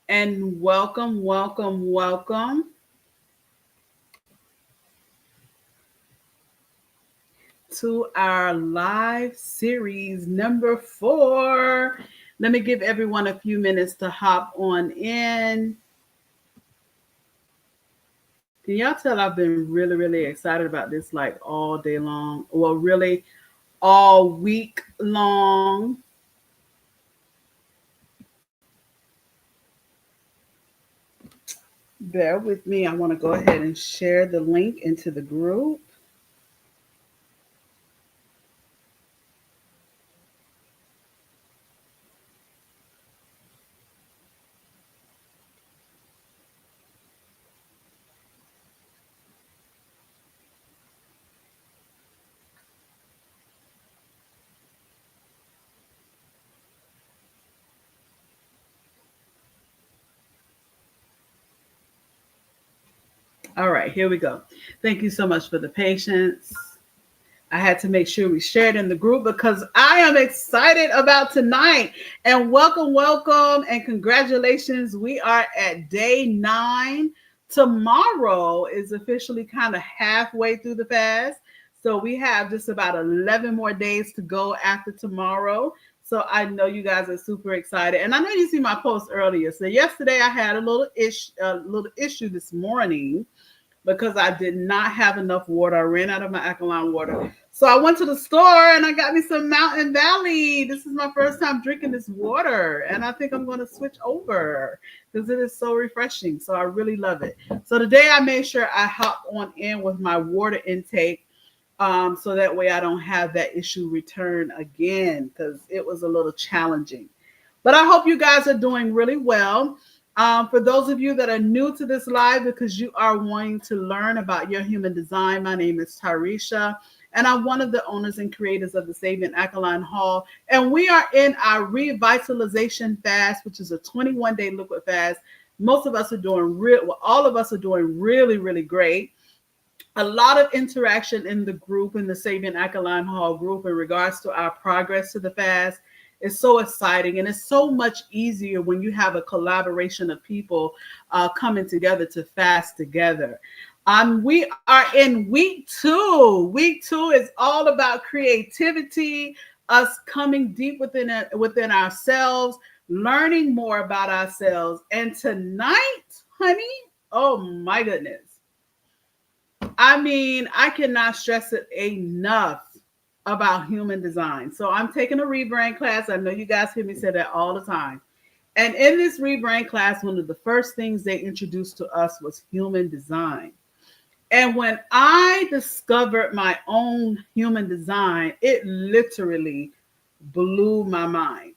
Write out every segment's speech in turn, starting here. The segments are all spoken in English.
and welcome to our live series number 4. Let me give everyone a few minutes to hop on in. Can y'all tell I've been really excited about this like all day long? Well, really all week long. Bear with me. I want to go ahead and share the link into the group. All right, here we go. Thank you so much for the patience. I had to make sure we shared in the group because I am excited about tonight. And welcome, and congratulations. We are at day 9. Tomorrow is officially kind of halfway through the fast. So we have just about 11 more days to go after tomorrow. So I know you guys are super excited. And I know you see my post earlier. So yesterday I had a little issue this morning because I did not have enough water. I ran out of my alkaline water. So I went to the store and I got me some Mountain Valley. This is my first time drinking this water. And I think I'm going to switch over because it is so refreshing. So I really love it. So today I made sure I hop on in with my water intake so that way I don't have that issue return again because it was a little challenging. But I hope you guys are doing really well. For those of you that are new to this live because you are wanting to learn about your human design, my name is Tahira, and I'm one of the owners and creators of the Saving Alkaline Hall. And we are in our Revitalization Fast, which is a 21-day liquid fast. Most of us are doing all of us are doing really great. A lot of interaction in the group, in the Saving Alkaline Hall group, in regards to our progress to the fast. It's so exciting, and it's so much easier when you have a collaboration of people coming together to fast together. We are in week 2. Week 2 is all about creativity, us coming deep within ourselves, learning more about ourselves. And tonight, honey, oh my goodness. I mean, I cannot stress it enough about human design. So I'm taking a rebrand class. I know you guys hear me say that all the time. And in this rebrand class, one of the first things they introduced to us was human design. And when I discovered my own human design, it literally blew my mind.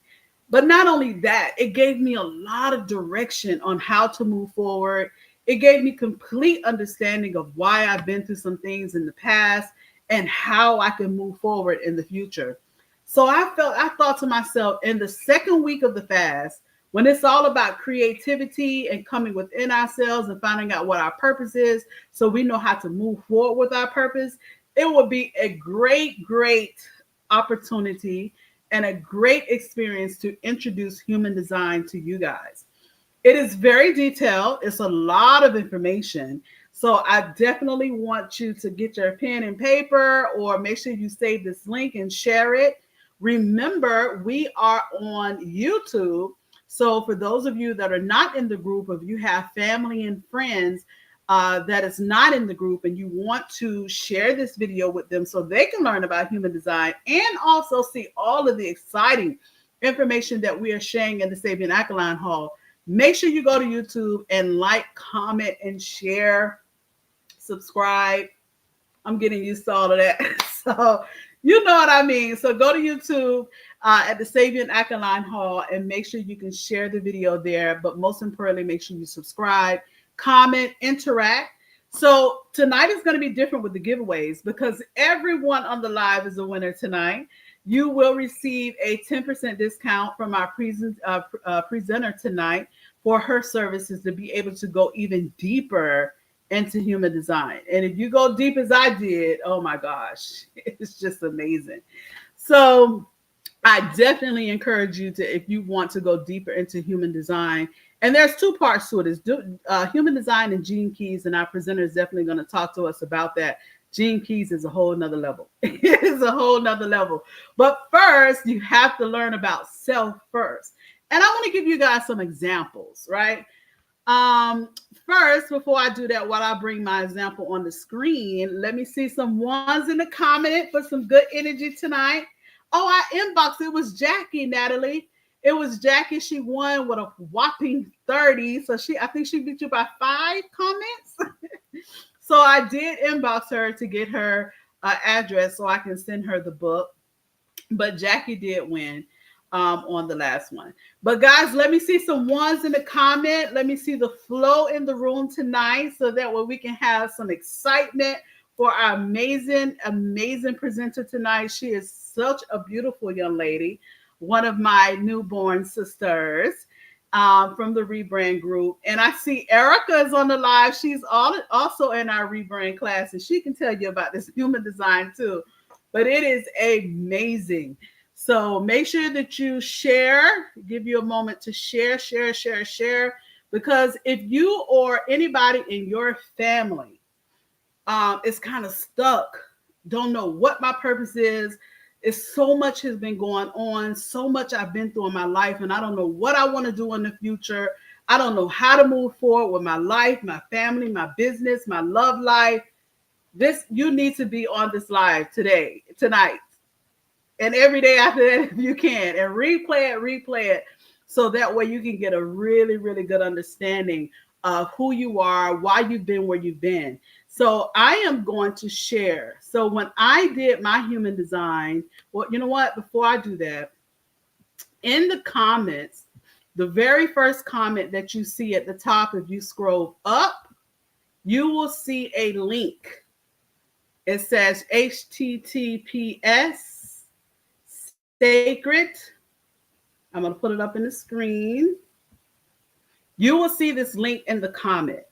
But not only that, it gave me a lot of direction on how to move forward. It gave me complete understanding of why I've been through some things in the past and how I can move forward in the future. So I thought to myself, in the second week of the fast, when it's all about creativity and coming within ourselves and finding out what our purpose is, so we know how to move forward with our purpose, it would be a great opportunity and a great experience to introduce human design to you guys. It is very detailed. It's a lot of information. So I definitely want you to get your pen and paper, or make sure you save this link and share it. Remember, we are on YouTube. So for those of you that are not in the group, if you have family and friends that is not in the group and you want to share this video with them so they can learn about human design and also see all of the exciting information that we are sharing in the Saving Alkaline Hall, make sure you go to YouTube and like, comment, and share, subscribe. I'm getting used to all of that. So you know what I mean. So go to YouTube at the Saving Alkaline Hall and make sure you can share the video there. But most importantly, make sure you subscribe, comment, interact. So tonight is going to be different with the giveaways because everyone on the live is a winner tonight. You will receive a 10% discount from our presenter tonight for her services to be able to go even deeper into human design. And if you go deep as I did, oh my gosh, it's just amazing. So I definitely encourage you to, if you want to go deeper into human design. And there's two parts to it: is human design and gene keys. And our presenter is definitely going to talk to us about that. Gene keys is a whole nother level. It is a whole nother level. But first, you have to learn about self first. And I want to give you guys some examples, right? Um, First, before I do that, while I bring my example on the screen, let me see some ones in the comment for some good energy tonight. Oh, I inboxed. It was Jackie, Natalie. It was Jackie. She won with a whopping 30. So I think she beat you by 5 comments. So I did inbox her to get her address so I can send her the book. But Jackie did win on the last one. But guys, let me see some ones in the comment. Let me see the flow in the room tonight so that way we can have some excitement for our amazing, amazing presenter tonight. She is such a beautiful young lady, one of my newborn sisters from the Rebrand Group. And I see Erica is on the live. She's also in our Rebrand class, and she can tell you about this human design too. But it is amazing. So make sure that you share, give you a moment to share. Because if you or anybody in your family is kind of stuck, don't know what my purpose is so much has been going on, so much I've been through in my life, and I don't know what I want to do in the future. I don't know how to move forward with my life, my family, my business, my love life. You need to be on this live tonight, and every day after that if you can, and replay it, so that way you can get a really, really good understanding of who you are, why you've been where you've been. So I am going to share. So when I did my human design, well, you know what? Before I do that, in the comments, the very first comment that you see at the top, if you scroll up, you will see a link. It says HTTPS sacred. I'm going to put it up in the screen. You will see this link in the comment.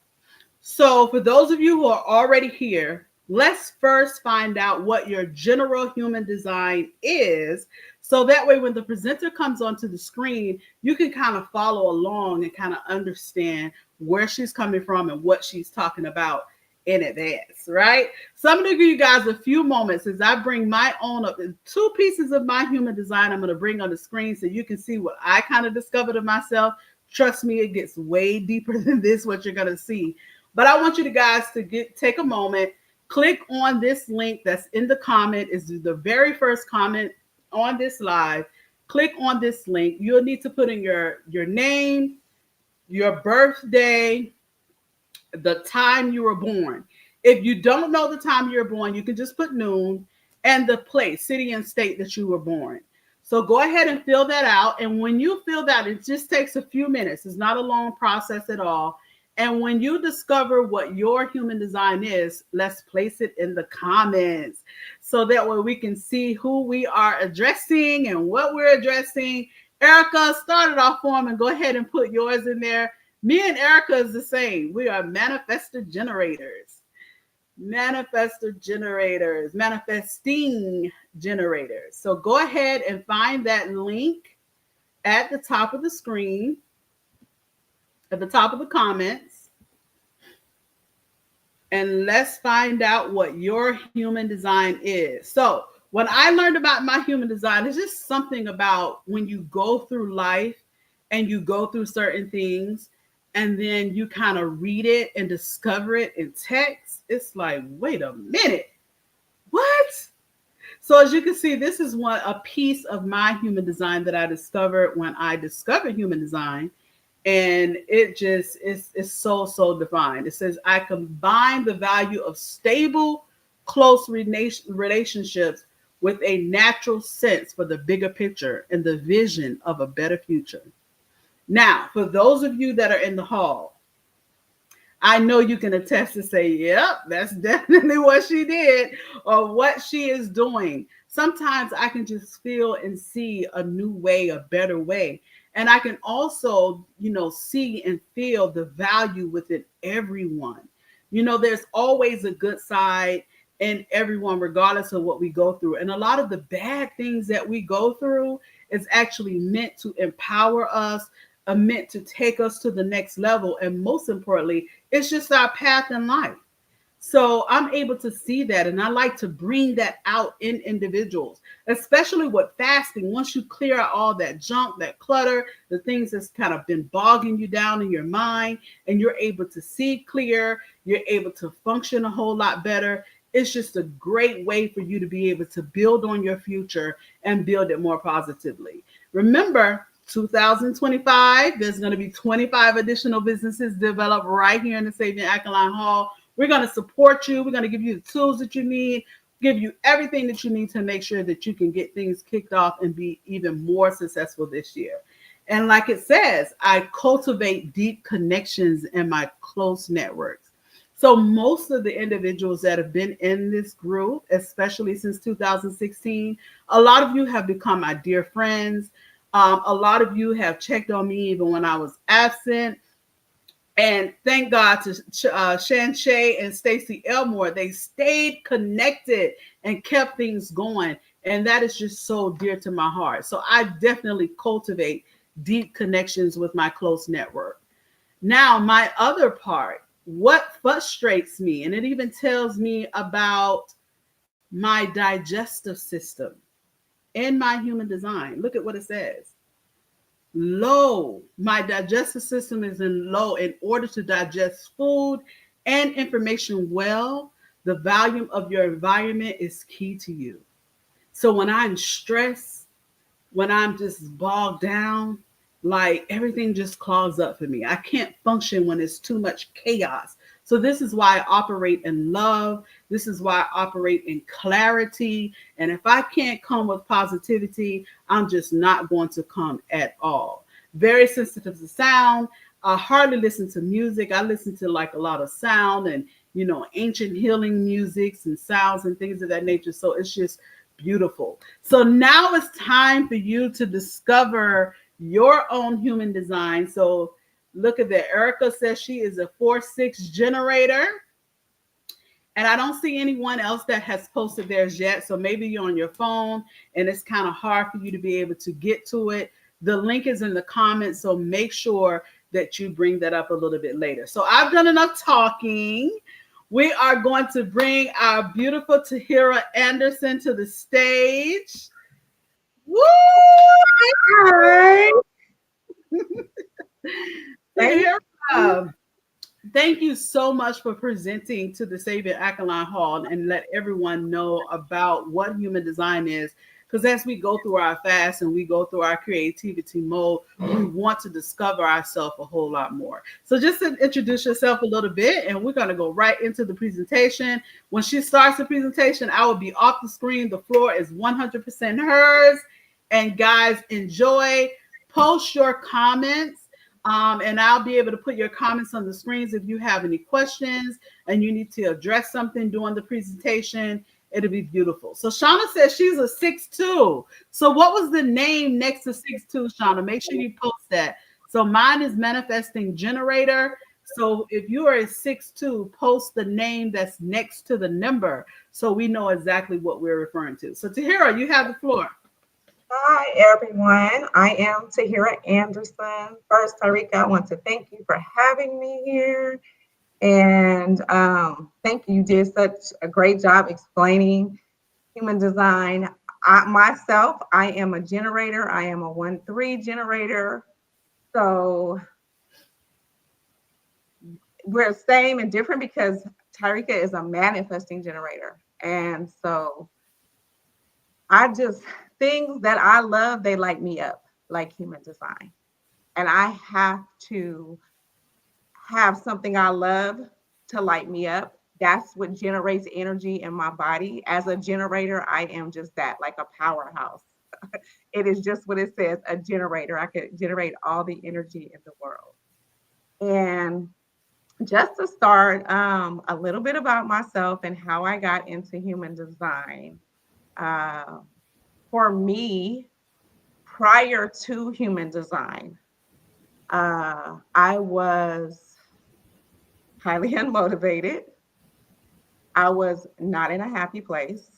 So for those of you who are already here, let's first find out what your general human design is. So that way, when the presenter comes onto the screen, you can kind of follow along and kind of understand where she's coming from and what she's talking about in advance, right? So I'm going to give you guys a few moments as I bring my own up. And 2 pieces of my human design I'm going to bring on the screen so you can see what I kind of discovered of myself. Trust me, it gets way deeper than this, what you're going to see. But I want you guys to take a moment, click on this link that's in the comment. It's the very first comment on this live. Click on this link. You'll need to put in your name, your birthday, the time you were born. If you don't know the time you were born, you can just put noon and the place, city and state that you were born. So go ahead and fill that out. And when you fill that, it just takes a few minutes. It's not a long process at all. And when you discover what your human design is, let's place it in the comments so that way we can see who we are addressing and what we're addressing. Erica, start it off for me and go ahead and put yours in there. Me and Erica is the same. We are manifestor generators. Manifesting generators. So go ahead and find that link at the top of the screen, at the top of the comments, and let's find out what your human design is. So when I learned about my human design, it's just something about when you go through life and you go through certain things and then you kind of read it and discover it in text. It's like, wait a minute, what? So as you can see, this is a piece of my human design that I discovered when I discovered human design. And it just is so defined. It says, I combine the value of stable, close relationships with a natural sense for the bigger picture and the vision of a better future. Now, for those of you that are in the hall, I know you can attest to say, yep, that's definitely what she did or what she is doing. Sometimes I can just feel and see a new way, a better way. And I can also, see and feel the value within everyone. There's always a good side. in everyone, regardless of what we go through. And a lot of the bad things that we go through is actually meant to empower us, meant to take us to the next level. And most importantly, it's just our path in life. So I'm able to see that, and I like to bring that out in individuals, especially with fasting. Once you clear out all that junk, that clutter, the things that's kind of been bogging you down in your mind, and you're able to see clear, you're able to function a whole lot better. It's just a great way for you to be able to build on your future and build it more positively. Remember, 2025, there's going to be 25 additional businesses developed right here in the Saving Alkaline Hall. We're going to support you. We're going to give you the tools that you need, give you everything that you need to make sure that you can get things kicked off and be even more successful this year. And like it says, I cultivate deep connections in my close networks. So most of the individuals that have been in this group, especially since 2016, a lot of you have become my dear friends. A lot of you have checked on me even when I was absent. And thank God to Shan Shay and Stacey Elmore. They stayed connected and kept things going. And that is just so dear to my heart. So I definitely cultivate deep connections with my close network. Now, my other part, what frustrates me, and it even tells me about my digestive system in my human design. Look at what it says. Low. My digestive system is in low. In order to digest food and information well, the volume of your environment is key to you. So when I'm stressed, when I'm just bogged down, like everything just clogs up for me. I can't function when it's too much chaos. So this is why I operate in love. This is why I operate in clarity. And if I can't come with positivity, I'm just not going to come at all. Very sensitive to sound. I hardly listen to music. I listen to like a lot of sound and, ancient healing musics and sounds and things of that nature. So it's just beautiful. So now it's time for you to discover your own human design. So look at that. Erica says she is a 4-6 generator. And I don't see anyone else that has posted theirs yet. So maybe you're on your phone and it's kind of hard for you to be able to get to it. The link is in the comments. So make sure that you bring that up a little bit later. So I've done enough talking. We are going to bring our beautiful Tahira Anderson to the stage. Woo! Hi. Tahira, thank you so much for presenting to the Saving Alkaline Hall and let everyone know about what human design is. Because as we go through our fast and we go through our creativity mode, we want to discover ourselves a whole lot more. So just to introduce yourself a little bit, and we're going to go right into the presentation. When she starts the presentation, I will be off the screen. The floor is 100% hers. And guys, enjoy. Post your comments. And I'll be able to put your comments on the screens if you have any questions and you need to address something during the presentation. It'll be beautiful. So Shauna says she's a 6'2". So what was the name next to 6'2", Shauna? Make sure you post that. So mine is Manifesting Generator. So if you are a 6'2", post the name that's next to the number so we know exactly what we're referring to. So Tahira, you have the floor. Hi, everyone. I am Tahira Anderson. First, Tarika, I want to thank you for having me here. And thank you. You did such a great job explaining human design. I am a generator. I am a 1-3 generator. So we're same and different because Tarika is a manifesting generator. And so things that I love, they light me up, like human design. And I have to have something I love to light me up. That's what generates energy in my body. As a generator, I am just that, like a powerhouse. It is just what it says, a generator. I could generate all the energy in the world. And just to start, a little bit about myself and how I got into human design. For me, prior to human design, I was highly unmotivated. I was not in a happy place.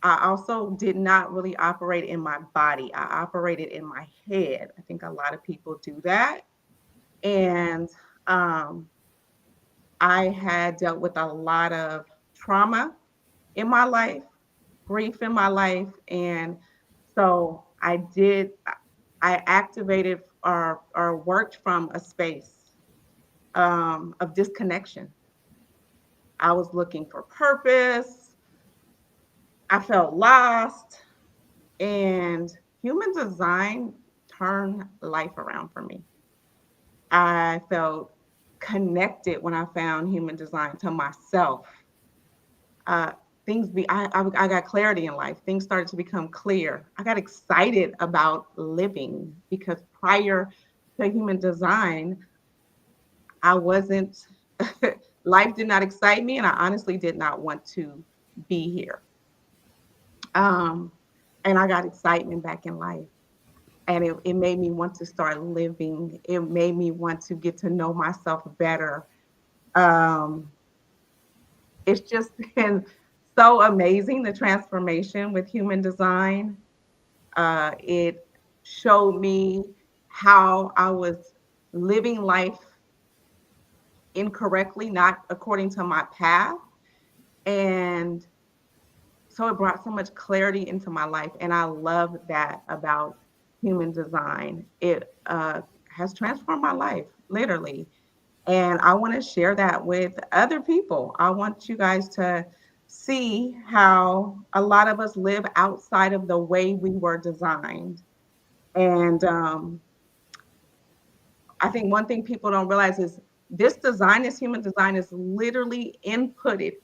I also did not really operate in my body. I operated in my head. I think a lot of people do that. And um, I had dealt with a lot of trauma in my life, grief in my life. And so I activated or worked from a space of disconnection. I was looking for purpose. I felt lost. And human design turned life around for me. I felt connected when I found human design to myself. Uh, I got clarity in life. Things started to become clear. I got excited about living because prior to human design, I wasn't, life did not excite me, and I honestly did not want to be here. Um, and I got excitement back in life. And it made me want to start living. It made me want to get to know myself better. Um, it's just been so amazing, the transformation with human design. It showed me how I was living life incorrectly, not according to my path. And so it brought so much clarity into my life. And I love that about human design. It has transformed my life, literally. And I want to share that with other people. I want you guys to see how a lot of us live outside of the way we were designed. And I think one thing people don't realize is this human design, is literally inputted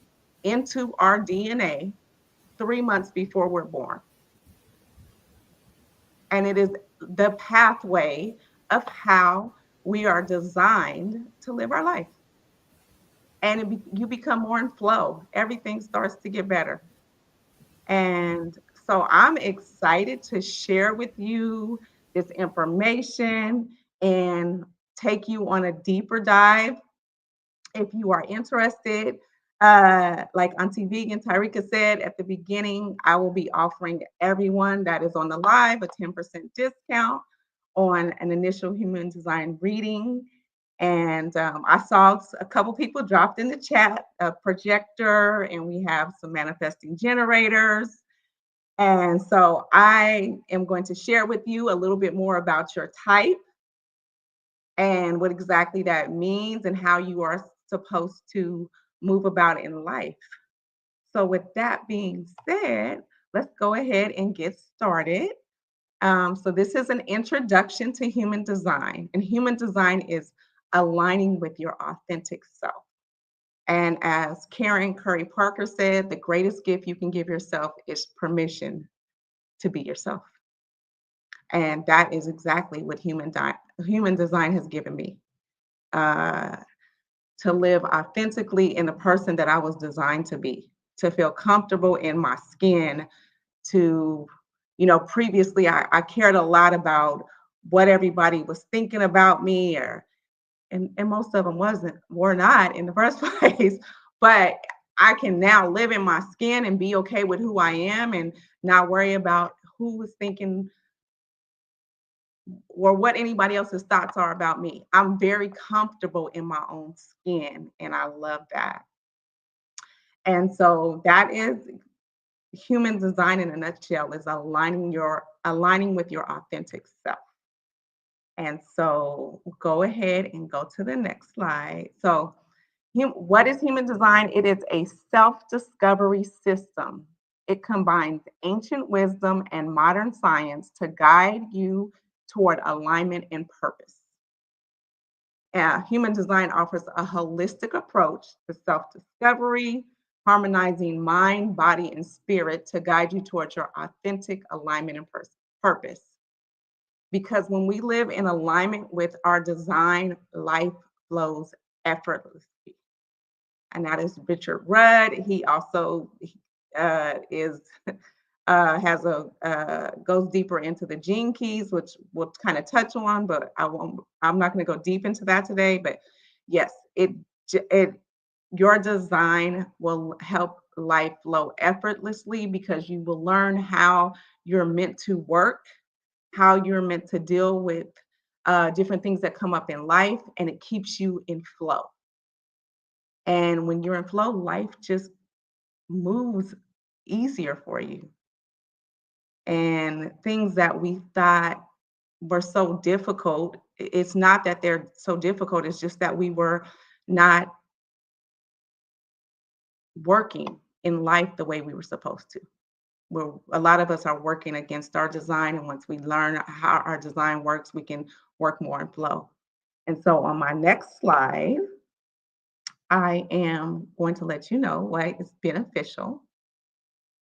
into our DNA 3 months before we're born. And it is the pathway of how we are designed to live our life. And you become more in flow. Everything starts to get better. And so I'm excited to share with you this information and take you on a deeper dive. If you are interested, like Auntie Vegan Tyrika said at the beginning, I will be offering everyone that is on the live a 10% discount on an initial human design reading. And I saw a couple people dropped in the chat a projector, and we have some manifesting generators. And so I am going to share with you a little bit more about your type and what exactly that means and how you are supposed to move about in life. So, with that being said, let's go ahead and get started. So, this is an introduction to human design, and human design is aligning with your authentic self. And as Karen Curry Parker said, the greatest gift you can give yourself is permission to be yourself. And that is exactly what human design has given me. Uh, to live authentically in the person that I was designed to be, to feel comfortable in my skin, to, previously I cared a lot about what everybody was thinking about me, and most of them were not in the first place. But I can now live in my skin and be okay with who I am and not worry about who was thinking or what anybody else's thoughts are about me. I'm very comfortable in my own skin, and I love that. And so that is human design in a nutshell, is aligning with your authentic self. And so go ahead and go to the next slide. So what is human design? It is a self-discovery system. It combines ancient wisdom and modern science to guide you toward alignment and purpose. Human design offers a holistic approach to self-discovery, harmonizing mind, body, and spirit to guide you towards your authentic alignment and purpose. Because when we live in alignment with our design, life flows effortlessly. And that is Richard Rudd. He also is has a goes deeper into the gene keys, which we'll kind of touch on, but I'm not going to go deep into that today. But yes, it Your design will help life flow effortlessly because you will learn how you're meant to work, how you're meant to deal with different things that come up in life, and it keeps you in flow. And when you're in flow, life just moves easier for you. And things that we thought were so difficult, it's not that they're so difficult, it's just that we were not working in life the way we were supposed to. Where a lot of us are working against our design, and once we learn how our design works, we can work more in flow. And so on my next slide, I am going to let you know why it's beneficial.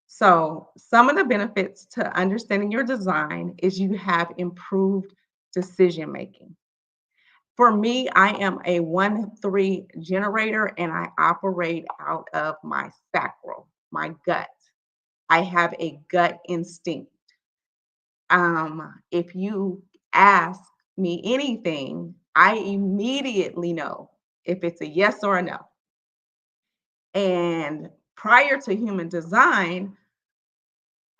So, some of the benefits to understanding your design is you have improved decision making. For me, I am a 1-3 generator and I operate out of my sacral, my gut. I have a gut instinct. If you ask me anything, I immediately know if it's a yes or a no. And prior to human design,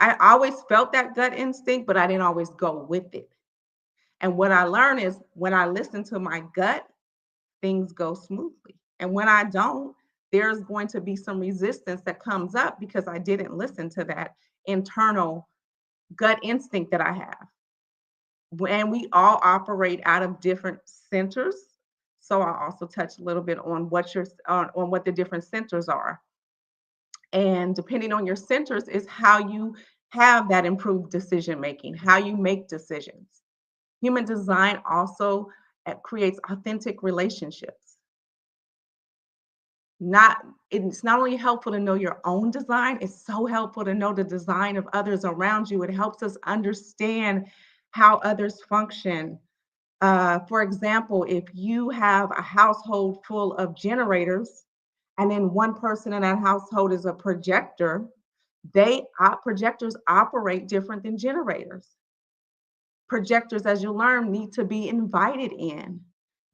I always felt that gut instinct, but I didn't always go with it. And what I learned is when I listen to my gut, things go smoothly. And when I don't, there's going to be some resistance that comes up because I didn't listen to that internal gut instinct that I have. And we all operate out of different centers. So I'll also touch a little bit on on what the different centers are. And depending on your centers is how you have that improved decision making, how you make decisions. Human design also creates authentic relationships. Not It's not only helpful to know your own design, it's so helpful to know the design of others around you. It helps us understand how others function. For example, if you have a household full of generators, and then one person in that household is a projector, projectors operate different than generators. Projectors, as you learn, need to be invited in.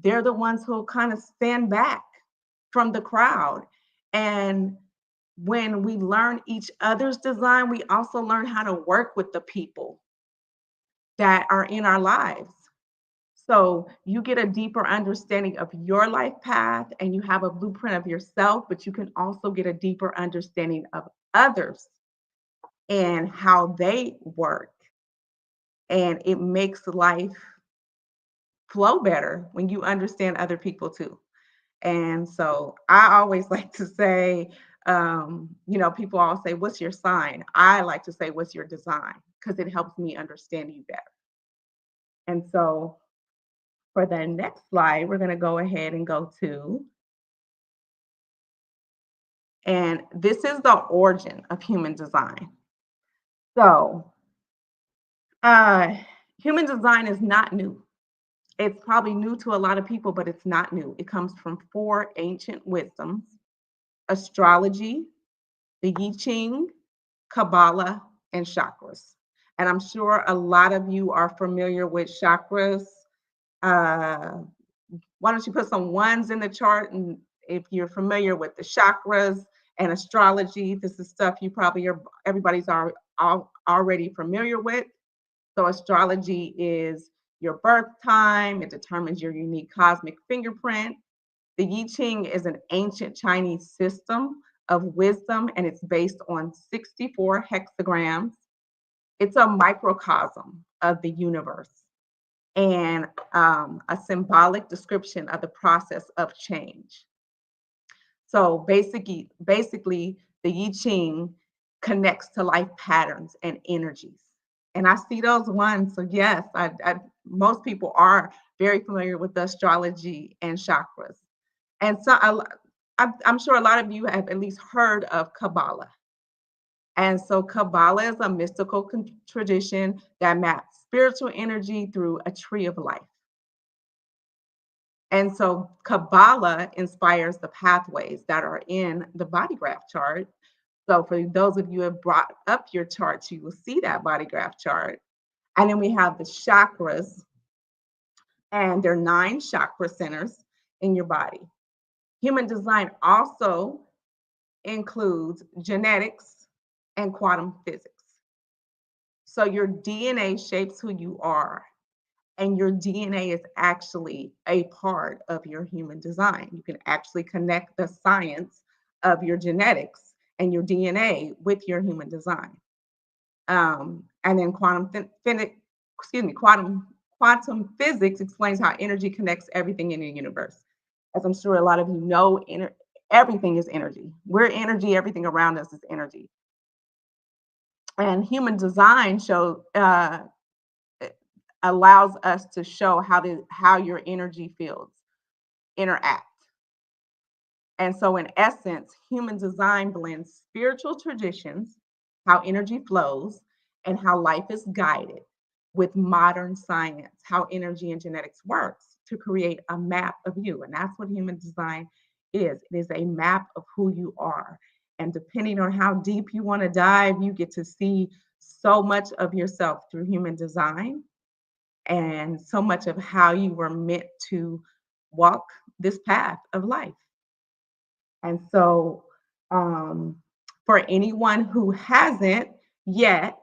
They're the ones who kind of stand back from the crowd. And when we learn each other's design, we also learn how to work with the people that are in our lives. So you get a deeper understanding of your life path and you have a blueprint of yourself, but you can also get a deeper understanding of others and how they work. And it makes life flow better when you understand other people too. And so I always like to say, people all say, what's your sign? I like to say, what's your design? Because it helps me understand you better. And so for the next slide, we're going to go ahead and go to, and this is the origin of human design. So uh, human design is not new. It's probably new to a lot of people, but it's not new. It comes from 4 ancient wisdoms: astrology, the I Ching, Kabbalah, and chakras. And I'm sure a lot of you are familiar with chakras. Uh, why don't you put some ones in the chart? And if you're familiar with the chakras and astrology, this is stuff you probably everybody's already familiar with. So astrology is your birth time. It determines your unique cosmic fingerprint. The I Ching is an ancient Chinese system of wisdom, and it's based on 64 hexagrams. It's a microcosm of the universe and a symbolic description of the process of change. So basically, the I Ching connects to life patterns and energies. And I see those ones. So yes, most people are very familiar with the astrology and chakras. And so I'm sure a lot of you have at least heard of Kabbalah. And so Kabbalah is a mystical tradition that maps spiritual energy through a tree of life. And so Kabbalah inspires the pathways that are in the body graph chart. So for those of you who have brought up your charts, you will see that body graph chart. And then we have the chakras, and there are 9 chakra centers in your body. Human design also includes genetics and quantum physics. So your DNA shapes who you are, and your DNA is actually a part of your human design. You can actually connect the science of your genetics and your DNA with your human design. And then quantum physics explains how energy connects everything in the universe. As I'm sure a lot of you know, everything is energy. We're energy. Everything around us is energy. And human design allows us to show how your energy fields interact. And so, in essence, human design blends spiritual traditions, how energy flows, and how life is guided with modern science, how energy and genetics works to create a map of you. And that's what human design is. It is a map of who you are. And depending on how deep you want to dive, you get to see so much of yourself through human design and so much of how you were meant to walk this path of life. And so, for anyone who hasn't yet,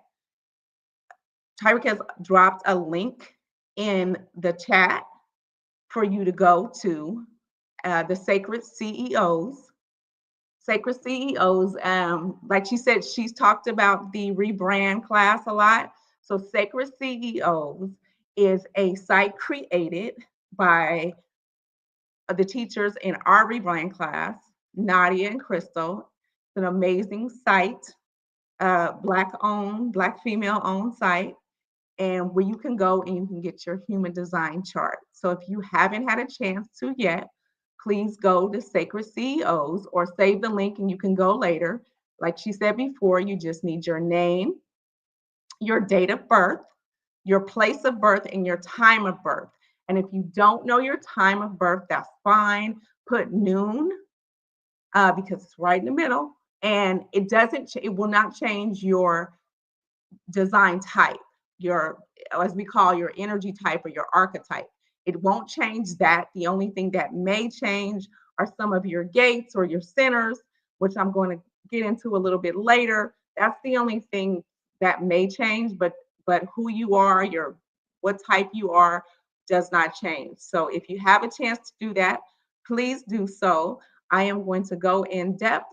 Tyreek has dropped a link in the chat for you to go to the Sacred CEOs. Sacred CEOs, like she said, she's talked about the rebrand class a lot. So, Sacred CEOs is a site created by the teachers in our rebrand class, Nadia and Crystal. It's an amazing site, Black owned, Black female owned site, and where you can go and you can get your human design chart. So if you haven't had a chance to yet, please go to Sacred CEOs or save the link and you can go later. Like she said before, you just need your name, your date of birth, your place of birth, and your time of birth. And if you don't know your time of birth, that's fine. Put noon because it's right in the middle, and it will not change your design type, your, as we call, your energy type or your archetype. It won't change that. The only thing that may change are some of your gates or your centers, which I'm going to get into a little bit later. That's the only thing that may change, but who you are, your what type you are, does not change. So if you have a chance to do that, please do so. I am going to go in depth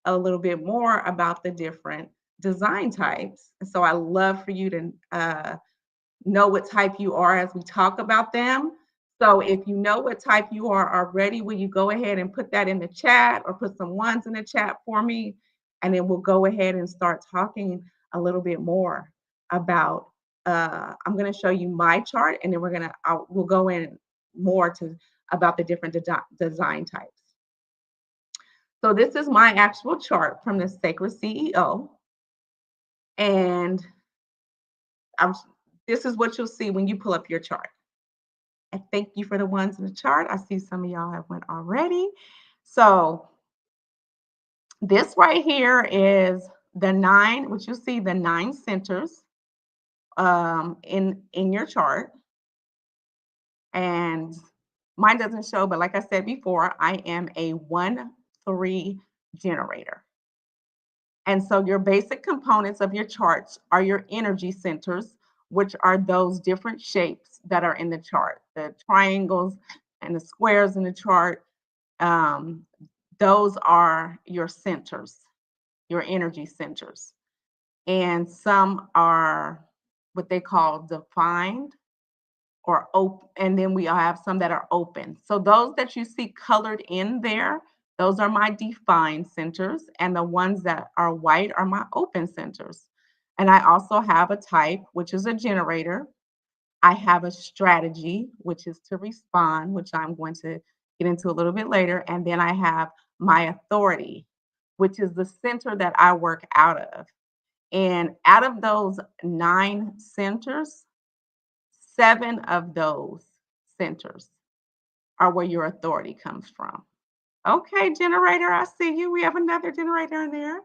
a little bit more about the different design types. So I love for you to know what type you are as we talk about them. So if you know what type you are already, will you go ahead and put that in the chat or put some ones in the chat for me? And then we'll go ahead and start talking a little bit more about, I'm going to show you my chart and then we'll go in more to about the different design types. So this is my actual chart from the Sacred CEO. And this is what you'll see when you pull up your chart. And thank you for the ones in the chart. I see some of y'all have went already. So this right here is the 9, which you see the 9 centers in your chart. And mine doesn't show, but like I said before, I am a 1-3 generator. And so your basic components of your charts are your energy centers, which are those different shapes that are in the chart, the triangles and the squares in the chart. Those are your centers, your energy centers. And some are what they call defined or open, and then we have some that are open. So those that you see colored in there, those are my defined centers, and the ones that are white are my open centers. And I also have a type, which is a generator. I have a strategy, which is to respond, which I'm going to get into a little bit later. And then I have my authority, which is the center that I work out of. And out of those 9 centers, 7 of those centers are where your authority comes from. Okay, generator, I see you. We have another generator in there.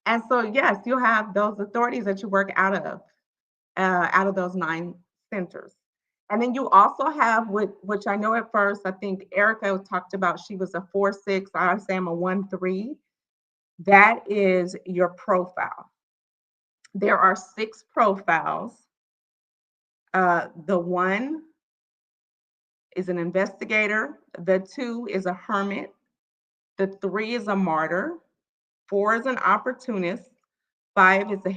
And so, yes, you'll have those authorities that you work out of those 9 centers. And then you also have, which I know at first, I think Erica talked about she was a 4-6. I say I'm a 1-3. That is your profile. There are 6 profiles. The 1 is an investigator. The 2 is a hermit. The 3 is a martyr. 4 is an opportunist. 5 is a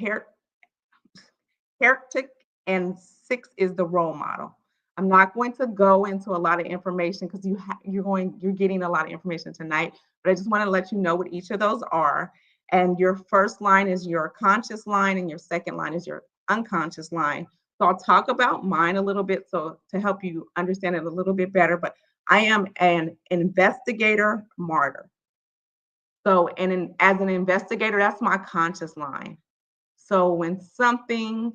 heretic, and 6 is the role model. I'm not going to go into a lot of information because you're getting a lot of information tonight, but I just want to let you know what each of those are. And your first line is your conscious line, and your second line is your unconscious line. So I'll talk about mine a little bit so to help you understand it a little bit better. But I am an investigator martyr. So, as an investigator, that's my conscious line. So when something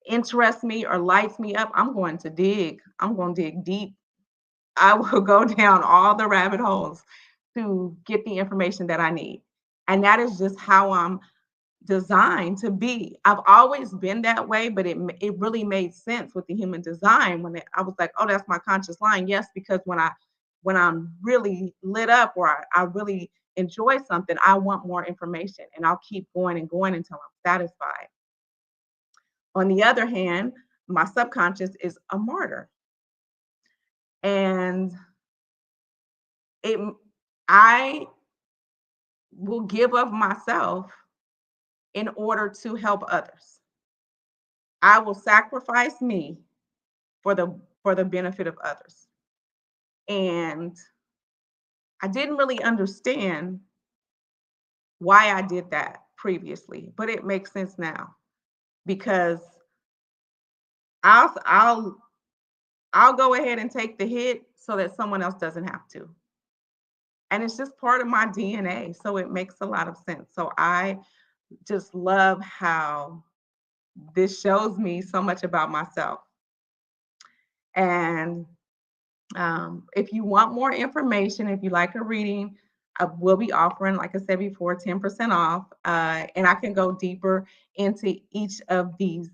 interests me or lights me up, I'm going to dig. I'm going to dig deep. I will go down all the rabbit holes to get the information that I need. And that is just how I'm designed to be. I've always been that way, but it really made sense with the human design I was like, oh, that's my conscious line. Yes, because when I'm really lit up or I really enjoy something, I want more information and I'll keep going and going until I'm satisfied. On the other hand, my subconscious is a martyr. And it I will give of myself in order to help others. I will sacrifice me for the benefit of others. And I didn't really understand why I did that previously, but it makes sense now because I'll I'll I'll go ahead and take the hit so that someone else doesn't have to. And it's just part of my DNA, so it makes a lot of sense. So I just love how this shows me so much about myself. And if you want more information, if you like a reading, I will be offering, like I said before, 10% off. And I can go deeper into each of these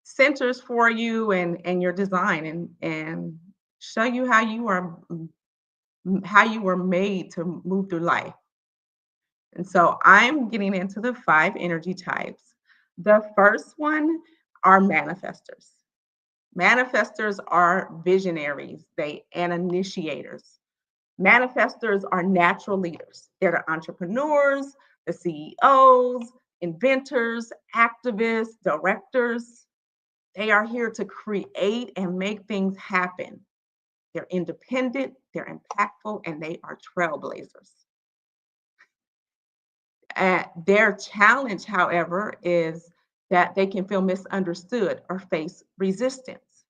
centers for you and your design and show you how you were made to move through life. And so I'm getting into the 5 energy types. The first one are manifestors. Manifestors are visionaries, and initiators. Manifestors are natural leaders. They're the entrepreneurs, the CEOs, inventors, activists, directors. They are here to create and make things happen. They're independent, they're impactful, and they are trailblazers. Their challenge, however, is that they can feel misunderstood or face resistance.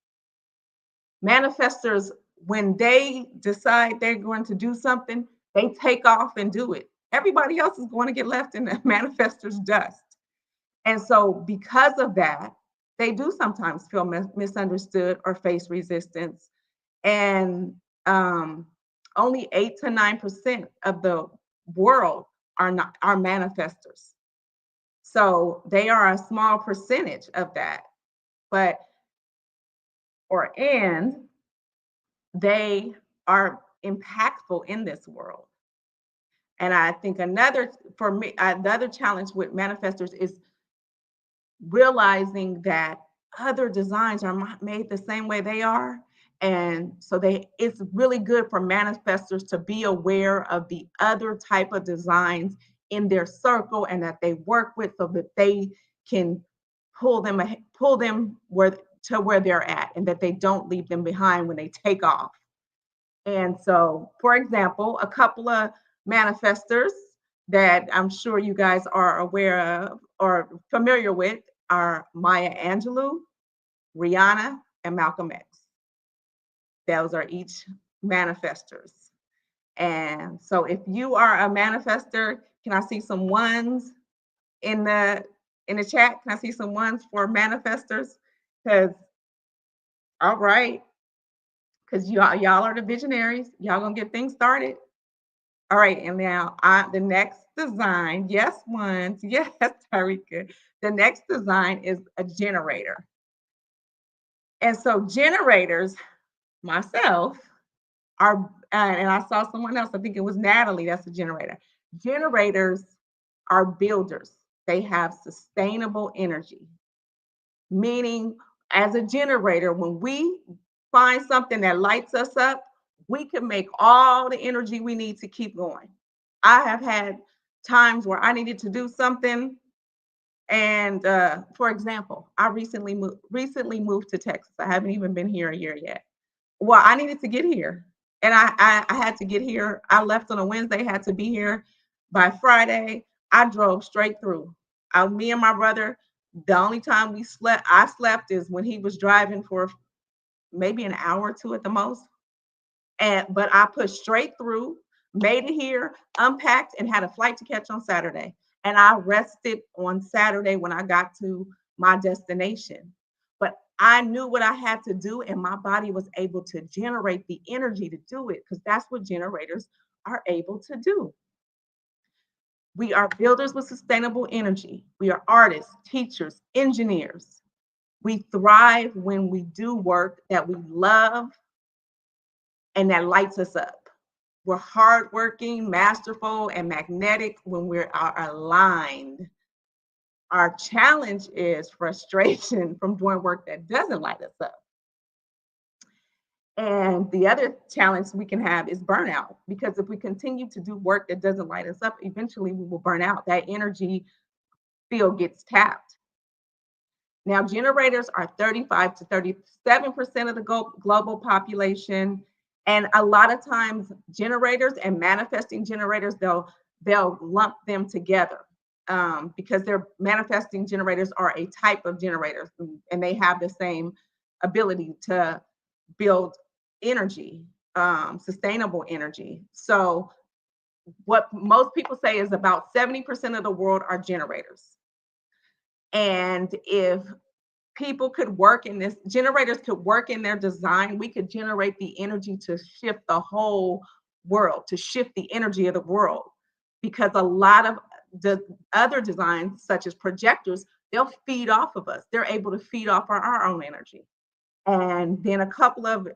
Manifestors, when they decide they're going to do something, they take off and do it. Everybody else is going to get left in the manifestor's dust. And so, because of that, they do sometimes feel misunderstood or face resistance. And only 8 to 9% of the world are manifestors. So they are a small percentage of that, but and they are impactful in this world. And I think another challenge with manifestors is realizing that other designs are made the same way they are. And so it's really good for manifestors to be aware of the other type of designs in their circle and that they work with so that they can pull them where they're at and that they don't leave them behind when they take off. And so, for example, a couple of manifestors that I'm sure you guys are aware of or familiar with are Maya Angelou, Rihanna, and Malcolm X. Those are each manifestors. And so if you are a manifester, can I see some ones in the chat? Can I see some ones for manifestors? Because all right, because y'all are the visionaries. Y'all gonna get things started. All right, and now the next design, yes, ones, yes, Tarika. The next design is a generator. And so generators, myself, are, and I saw someone else, I think it was Natalie, that's a generator. Generators are builders. They have sustainable energy, meaning as a generator, when we find something that lights us up, we can make all the energy we need to keep going. I have had times where I needed to do something, and for example, I recently moved to Texas. I haven't even been here a year yet. Well, I needed to get here, and I had to get here. I left on a Wednesday, had to be here by Friday. I drove straight through. Me and my brother, the only time I slept is when he was driving for maybe an hour or two at the most. And but I pushed straight through, made it here, unpacked, and had a flight to catch on Saturday. And I rested on Saturday when I got to my destination. But I knew what I had to do, and my body was able to generate the energy to do it because that's what generators are able to do. We are builders with sustainable energy. We are artists, teachers, engineers. We thrive when we do work that we love and that lights us up. We're hardworking, masterful, and magnetic when we are aligned. Our challenge is frustration from doing work that doesn't light us up. And the other challenge we can have is burnout, because if we continue to do work that doesn't light us up, eventually we will burn out. That energy field gets tapped. Now, generators are 35 to 37% of the global population. And a lot of times, generators and manifesting generators, they'll lump them together because their manifesting generators are a type of generator, and they have the same ability to build energy, sustainable energy. So, what most people say is about 70% of the world are generators. And if people could work in this, generators could work in their design, we could generate the energy to shift the whole world, to shift the energy of the world. Because a lot of the other designs, such as projectors, they'll feed off of us. They're able to feed off our own energy. And then a couple of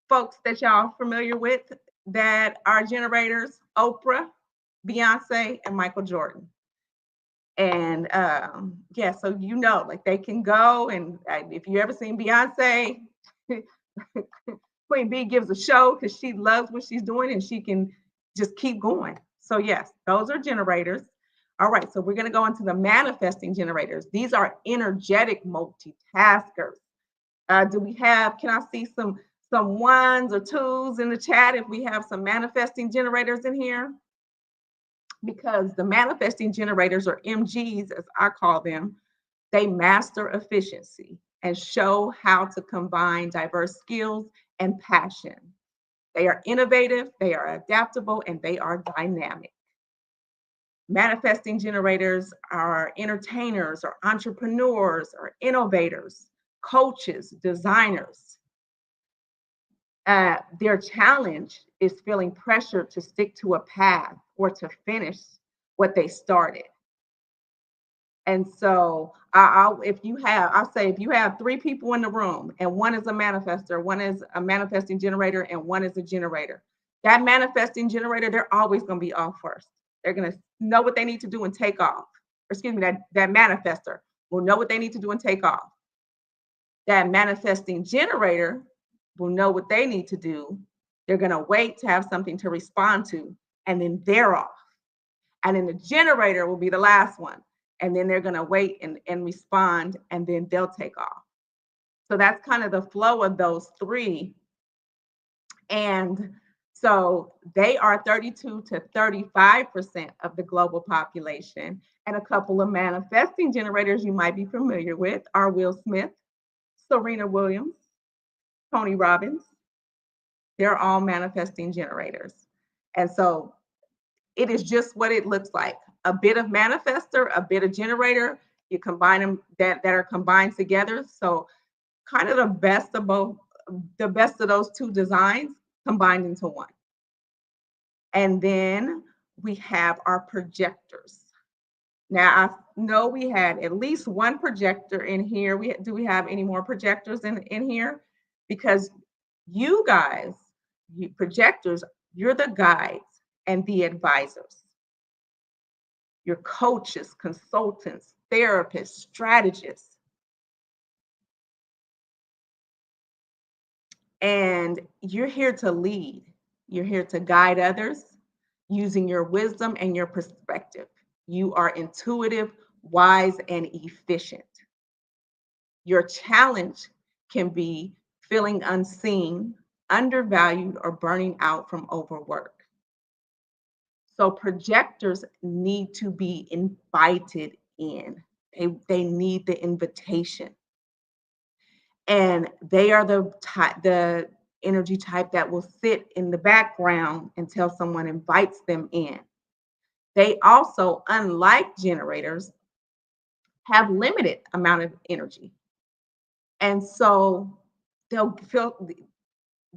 folks that y'all familiar with that are generators: Oprah, Beyonce, and Michael Jordan. And yeah, so like they can go, and if you ever seen Beyonce, Queen B gives a show because she loves what she's doing and she can just keep going. So yes, those are generators. All right, so we're going to go into the manifesting generators. These are energetic multitaskers. Can I see some ones or twos in the chat if we have some manifesting generators in here? Because the manifesting generators, or MGs as I call them, they master efficiency and show how to combine diverse skills and passion. They are innovative, they are adaptable, and they are dynamic. Manifesting generators are entertainers or entrepreneurs or innovators, coaches, designers. Their challenge is feeling pressure to stick to a path or to finish what they started. And so I'll say if you have three people in the room and one is a manifester, one is a manifesting generator, and one is a generator, that manifesting generator, they're always going to be off first. They're going to know what they need to do and take off. Or excuse me, that manifester will know what they need to do and take off. That manifesting generator will know what they need to do. They're going to wait to have something to respond to, and then they're off. And then the generator will be the last one. And then they're going to wait and respond, and then they'll take off. So that's kind of the flow of those three. And so they are 32 to 35% of the global population. And a couple of manifesting generators you might be familiar with are Will Smith, Serena Williams, Tony Robbins. They're all manifesting generators. And so it is just what it looks like. A bit of manifester, a bit of generator. You combine them that are combined together. So kind of the best of those two designs combined into one. And then we have our projectors. Now, I know we had at least one projector in here. Do we have any more projectors in here? Because you guys, you projectors, you're the guides and the advisors. You're coaches, consultants, therapists, strategists. And you're here to lead. You're here to guide others using your wisdom and your perspective. You are intuitive, wise, and efficient. Your challenge can be feeling unseen, undervalued, or burning out from overwork. So projectors need to be invited in. They need the invitation. And they are the energy type that will sit in the background until someone invites them in. They also, unlike generators, have limited amount of energy. And so they'll feel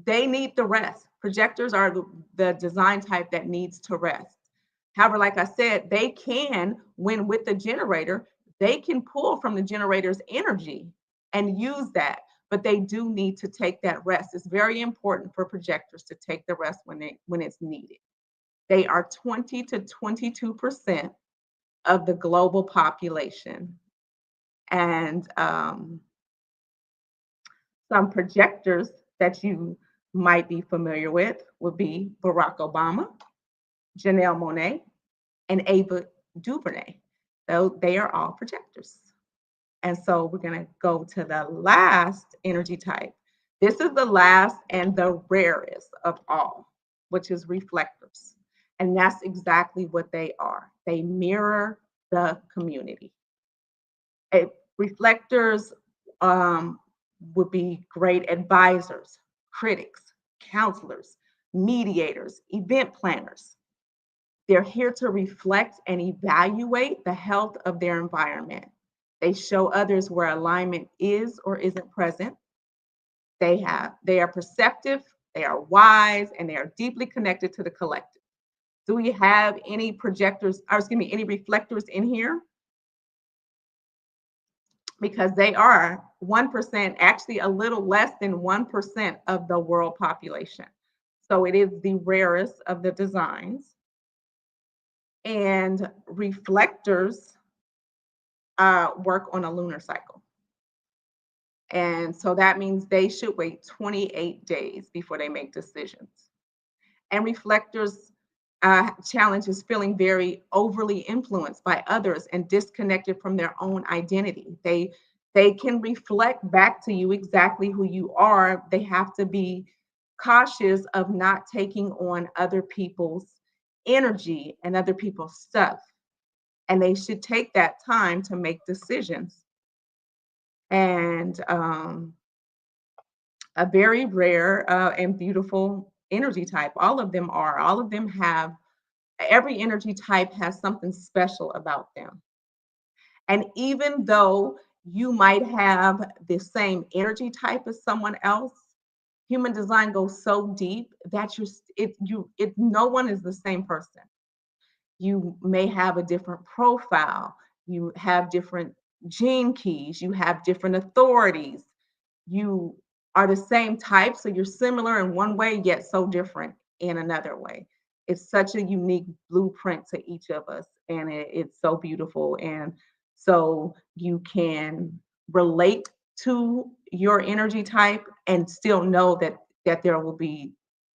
they need the rest. Projectors are the design type that needs to rest. However, like I said, they can, when with the generator, they can pull from the generator's energy and use that, but they do need to take that rest. It's very important for projectors to take the rest when it's needed. They are 20 to 22% of the global population. And some projectors that you might be familiar with would be Barack Obama, Janelle Monáe, and Ava DuVernay. So they are all projectors. And so we're going to go to the last energy type. This is the last and the rarest of all, which is reflectors. And that's exactly what they are. They mirror the community. Reflectors would be great advisors, critics, counselors, mediators, event planners. They're here to reflect and evaluate the health of their environment. They show others where alignment is or isn't present. They are perceptive, they are wise, and they are deeply connected to the collective. Do we have any projectors, or excuse me, any reflectors in here? Because they are 1%, actually a little less than 1% of the world population. So it is the rarest of the designs. And reflectors work on a lunar cycle. And so that means they should wait 28 days before they make decisions. And reflectors challenge is feeling very overly influenced by others and disconnected from their own identity. They can reflect back to you exactly who you are. They have to be cautious of not taking on other people's energy and other people's stuff. And they should take that time to make decisions. And a very rare and beautiful energy type. All of them have, every energy type has something special about them. And even though you might have the same energy type as someone else, human design goes so deep that no one is the same person. You may have a different profile, you have different gene keys, you have different authorities, you are the same type, so you're similar in one way, yet so different in another way. It's such a unique blueprint to each of us, and it's so beautiful. And so you can relate to your energy type and still know that there will be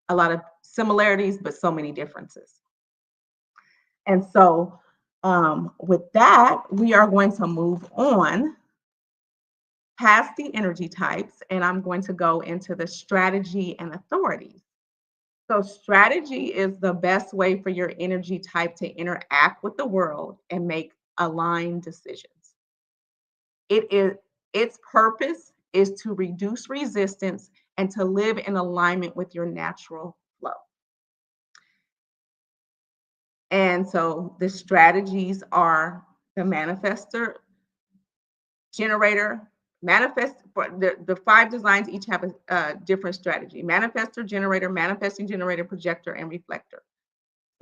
a lot of similarities, but so many differences. And so with that, we are going to move on past the energy types, and I'm going to go into the strategy and authorities. So strategy is the best way for your energy type to interact with the world and make aligned decisions. Its purpose is to reduce resistance and to live in alignment with your natural flow. And so the strategies are the manifestor, generator, manifest. For the 5 designs each have a different strategy: manifestor, generator, manifesting generator, projector, and reflector.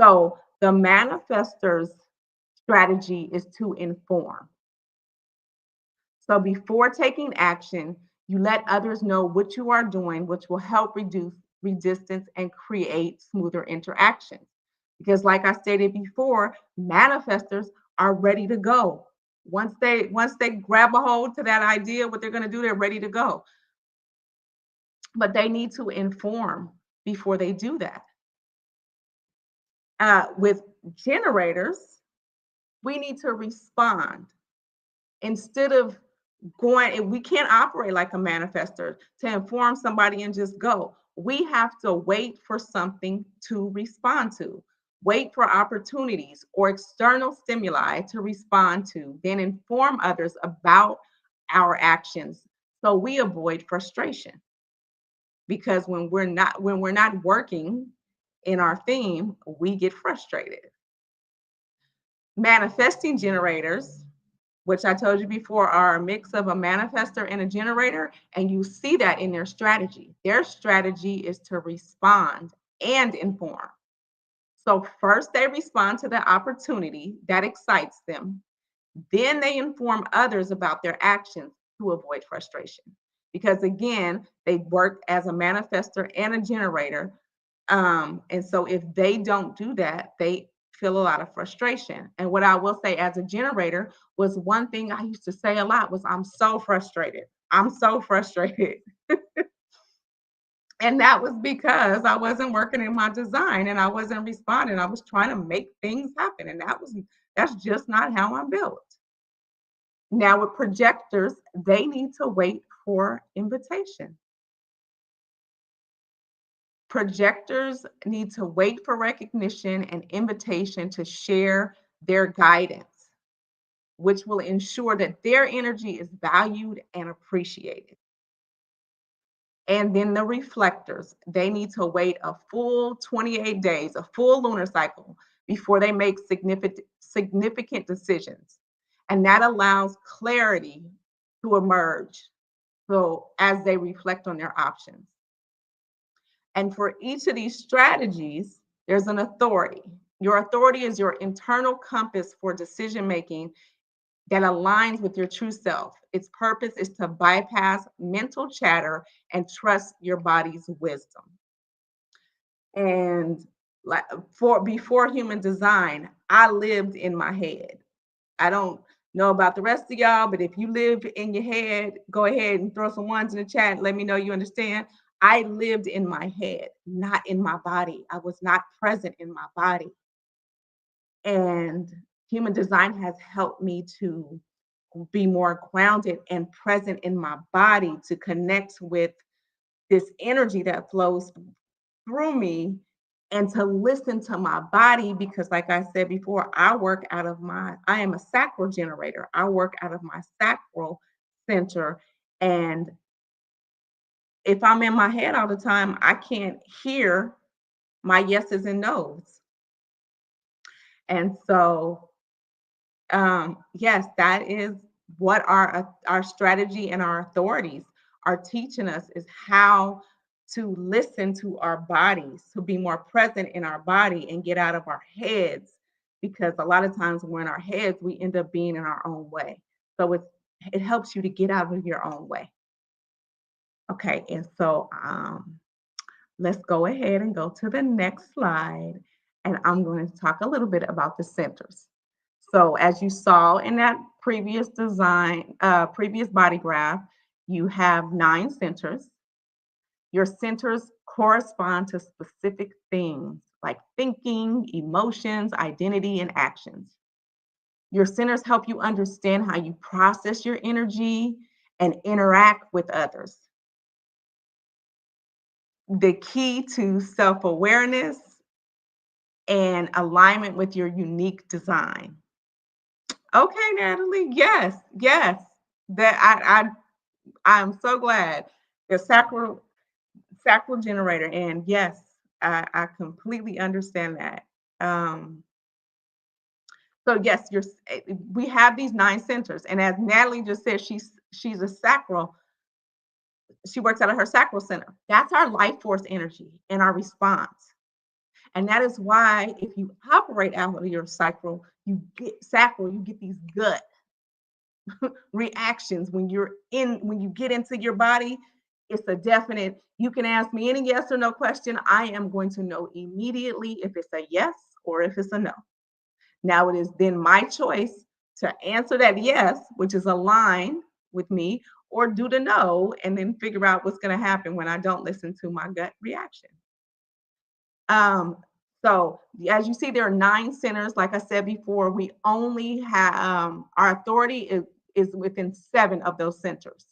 So the manifestor's strategy is to inform. So before taking action, you let others know what you are doing, which will help reduce resistance and create smoother interactions. Because like I stated before, manifestors are ready to go. Once they grab a hold to that idea, what they're going to do, they're ready to go. But they need to inform before they do that. With generators, we need to respond instead of going. We can't operate like a manifester to inform somebody and just go. We have to wait for something to respond to, wait for opportunities or external stimuli to respond to, then inform others about our actions so we avoid frustration. Because when we're not working in our theme, we get frustrated. Manifesting generators, which I told you before, are a mix of a manifester and a generator. And you see that in their strategy. Their strategy is to respond and inform. So, first, they respond to the opportunity that excites them. Then, they inform others about their actions to avoid frustration. Because again, they work as a manifester and a generator. And so, if they don't do that, they feel a lot of frustration. And what I will say as a generator was one thing I used to say a lot was, I'm so frustrated. I'm so frustrated. And that was because I wasn't working in my design and I wasn't responding. I was trying to make things happen. And that's just not how I'm built. Now with projectors, they need to wait for invitation. Projectors need to wait for recognition and invitation to share their guidance, which will ensure that their energy is valued and appreciated. And then the reflectors, they need to wait a full 28 days, a full lunar cycle, before they make significant decisions. And that allows clarity to emerge. So as they reflect on their options. And for each of these strategies, there's an authority. Your authority is your internal compass for decision making that aligns with your true self. Its purpose is to bypass mental chatter and trust your body's wisdom. And like for before human design, I lived in my head. I don't know about the rest of y'all, but if you live in your head, go ahead and throw some ones in the chat and let me know you understand. I lived in my head, not in my body. I was not present in my body. And human design has helped me to be more grounded and present in my body to connect with this energy that flows through me and to listen to my body because like I said before, I am a sacral generator. I work out of my sacral center. And if I'm in my head all the time, I can't hear my yeses and nos. And so yes, that is what our strategy and our authorities are teaching us is how to listen to our bodies, to be more present in our body and get out of our heads. Because a lot of times when we're in our heads, we end up being in our own way. So it helps you to get out of your own way. Okay, and so let's go ahead and go to the next slide. And I'm going to talk a little bit about the centers. So as you saw in that previous design, previous body graph, you have 9 centers. Your centers correspond to specific things like thinking, emotions, identity, and actions. Your centers help you understand how you process your energy and interact with others. The key to self-awareness and alignment with your unique design. Okay, Natalie. Yes, yes. That I'm so glad. The sacral generator, and yes, I completely understand that. So yes, we have these 9 centers, and as Natalie just said, she's a sacral. She works out of her sacral center. That's our life force energy and our response. And that is why if you operate out of your sacral, You get sacral, you get these gut reactions when you get into your body. It's a definite, you can ask me any yes or no question. I am going to know immediately if it's a yes or if it's a no. Now it is then my choice to answer that yes, which is aligned with me, or do the no, and then figure out what's going to happen when I don't listen to my gut reaction. Um, so as you see, there are 9 centers. Like I said before, we only have our authority is within 7 of those centers.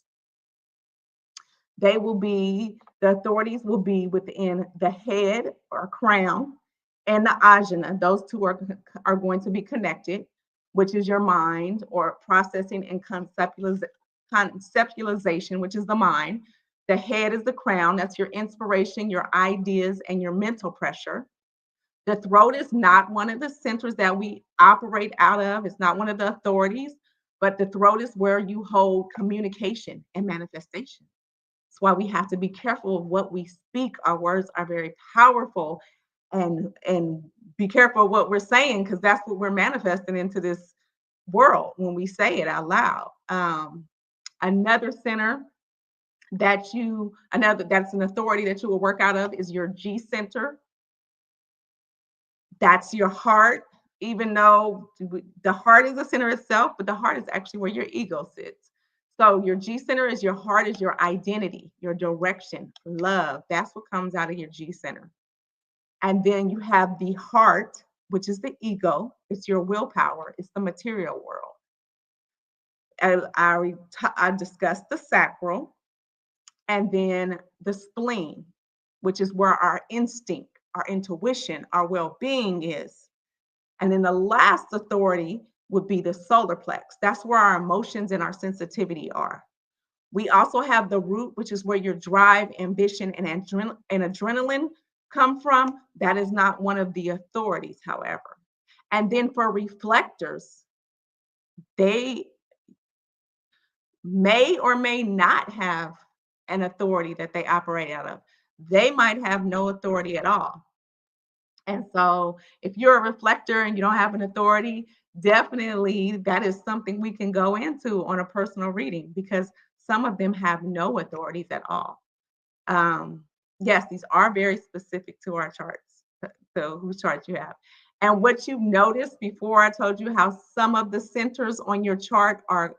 The authorities will be within the head or crown and the ajna. Those two are going to be connected, which is your mind, or processing and conceptualization, which is the mind. The head is the crown. That's your inspiration, your ideas, and your mental pressure. The throat is not one of the centers that we operate out of. It's not one of the authorities, but the throat is where you hold communication and manifestation. That's why we have to be careful of what we speak. Our words are very powerful, and be careful of what we're saying, because that's what we're manifesting into this world when we say it out loud. Another center that's an authority that you will work out of is your G center. That's your heart, even though the heart is the center itself, but the heart is actually where your ego sits. So your G center is your heart, is your identity, your direction, love. That's what comes out of your G center. And then you have the heart, which is the ego. It's your willpower. It's the material world. And I discussed the sacral, and then the spleen, which is where our instinct, our intuition, our well-being is. And then the last authority would be the solar plex. That's where our emotions and our sensitivity are. We also have the root, which is where your drive, ambition, and adrenaline come from. That is not one of the authorities, however. And then for reflectors, they may or may not have an authority that they operate out of. They might have no authority at all. And so if you're a reflector and you don't have an authority, definitely that is something we can go into on a personal reading, because some of them have no authorities at all. Yes, these are very specific to our charts. So whose chart you have. And what you noticed before, I told you how some of the centers on your chart are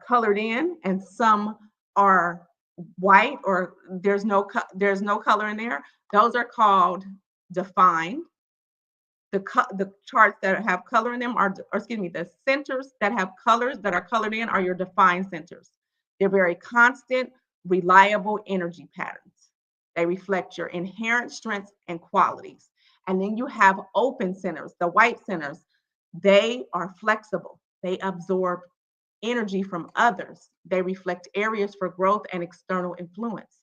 colored in and some are white, or there's no color in there. Those are called defined. The charts that have color in them the centers that have colors that are colored in are your defined centers. They're very constant, reliable energy patterns. They reflect your inherent strengths and qualities. And then you have open centers, the white centers. They are flexible. They absorb energy from others. They reflect areas for growth and external influence.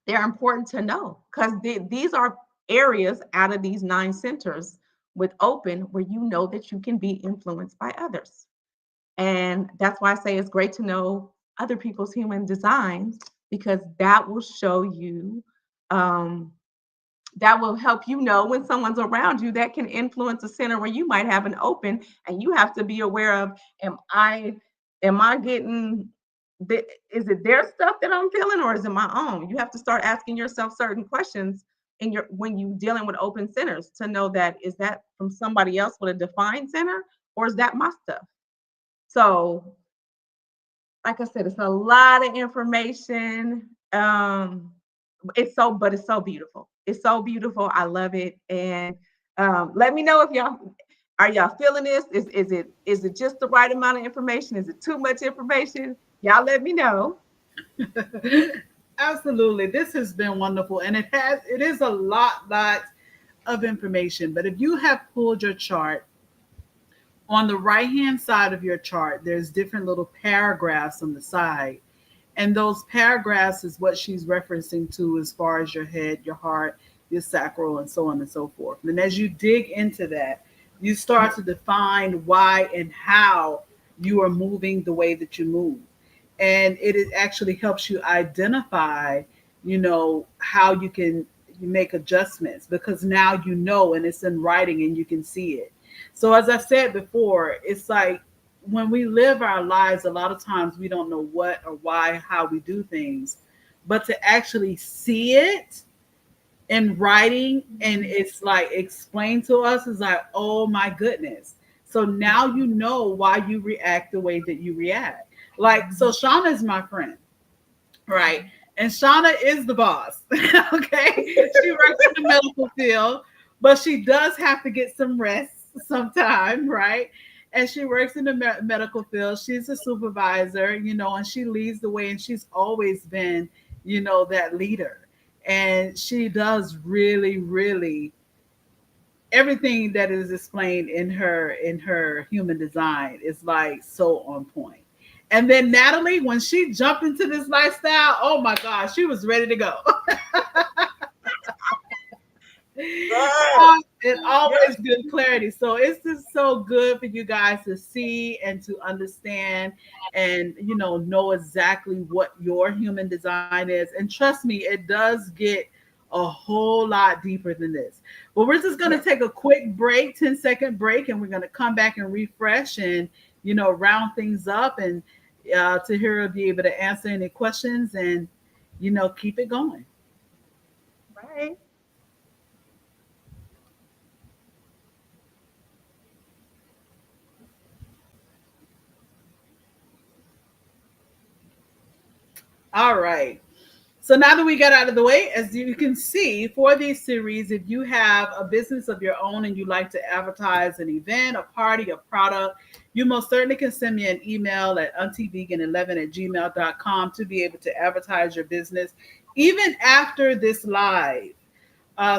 They're important to know because these are areas out of these 9 centers with open where you know that you can be influenced by others. And that's why I say it's great to know other people's human designs, because that will show you, that will help you know when someone's around you that can influence a center where you might have an open, and you have to be aware of, am I getting, is it their stuff that I'm feeling, or is it my own? You have to start asking yourself certain questions when you dealing with open centers, to know that, is that from somebody else with a defined center, or is that my stuff? So like I said, it's a lot of information. It's so beautiful. It's so beautiful. I love it. And let me know if y'all feeling this. Is it just the right amount of information? Is it too much information? Y'all let me know. Absolutely. This has been wonderful. And it is a lot of information. But if you have pulled your chart, on the right hand side of your chart, there's different little paragraphs on the side. And those paragraphs is what she's referencing to as far as your head, your heart, your sacral, and so on and so forth. And as you dig into that, you start to define why and how you are moving the way that you move. And it actually helps you identify, how you can, you make adjustments because now you know and it's in writing and you can see it. So as I said before, it's like when we live our lives, a lot of times we don't know what or why, how we do things, but to actually see it in writing and it's like explained to us is like, oh my goodness. So now you know why you react the way that you react. Like, so Shauna is my friend, right? And Shauna is the boss. Okay. She works in the medical field, but she does have to get some rest sometime, right? And she works in the medical field. She's a supervisor, and she leads the way, and she's always been, that leader. And she does really, really everything that is explained in her human design is like so on point. And then Natalie, when she jumped into this lifestyle, oh my gosh, she was ready to go. Yes. It always gives clarity. So it's just so good for you guys to see and to understand and know exactly what your human design is. And trust me, it does get a whole lot deeper than this. But we're just gonna Yes. take a quick break, 10-second break, and we're gonna come back and refresh and round things up and Tahira will be able to answer any questions and keep it going. Right. All right. So now that we got out of the way, as you can see for these series, if you have a business of your own and you like to advertise an event, a party, a product, you most certainly can send me an email at auntievegan11@gmail.com to be able to advertise your business. Even after this live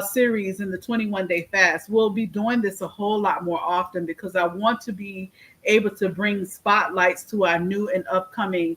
series in the 21-day fast, we'll be doing this a whole lot more often because I want to be able to bring spotlights to our new and upcoming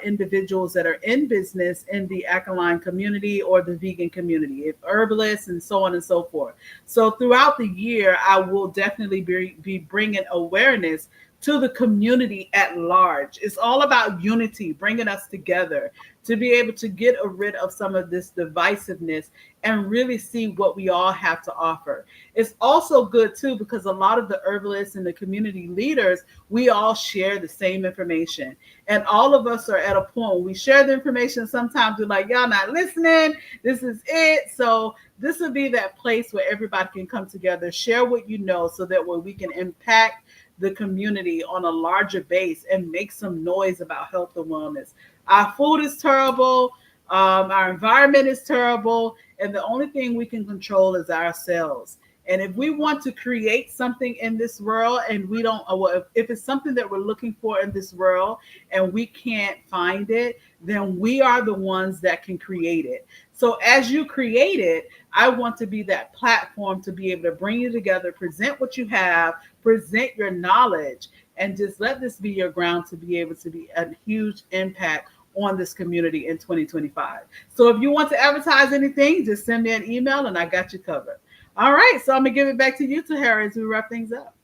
individuals that are in business in the alkaline community or the vegan community, if herbalists and so on and so forth. So throughout the year, I will definitely be bringing awareness to the community at large. It's all about unity, bringing us together to be able to get rid of some of this divisiveness and really see what we all have to offer. It's also good too because a lot of the herbalists and the community leaders, we all share the same information. And all of us are at a point where we share the information. Sometimes we're like, y'all not listening. This is it. So this would be that place where everybody can come together, share what you know, so that way we can impact the community on a larger base and make some noise about health and wellness. Our food is terrible. Our environment is terrible. And the only thing we can control is ourselves. And if we want to create something in this world and we don't, well, if it's something that we're looking for in this world and we can't find it, then we are the ones that can create it. So as you create it, I want to be that platform to be able to bring you together, present what you have, present your knowledge, and just let this be your ground to be able to be a huge impact on this community in 2025. So if you want to advertise anything, just send me an email and I got you covered. All right, so I'm gonna give it back to you, Tahira, as we wrap things up.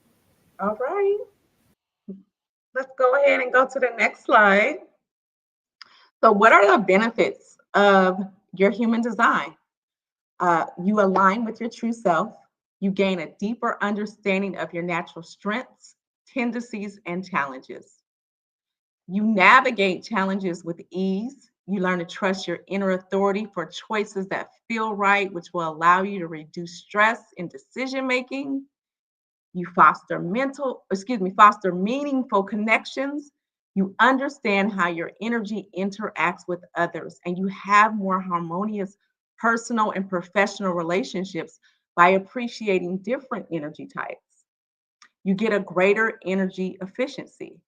All right. Let's go ahead and go to the next slide. So, what are the benefits of your human design? You align with your true self. You gain a deeper understanding of your natural strengths, tendencies, and challenges. You navigate challenges with ease. You learn to trust your inner authority for choices that feel right, which will allow you to reduce stress in decision making. You foster meaningful connections. You understand how your energy interacts with others, and you have more harmonious personal and professional relationships by appreciating different energy types. You get a greater energy efficiency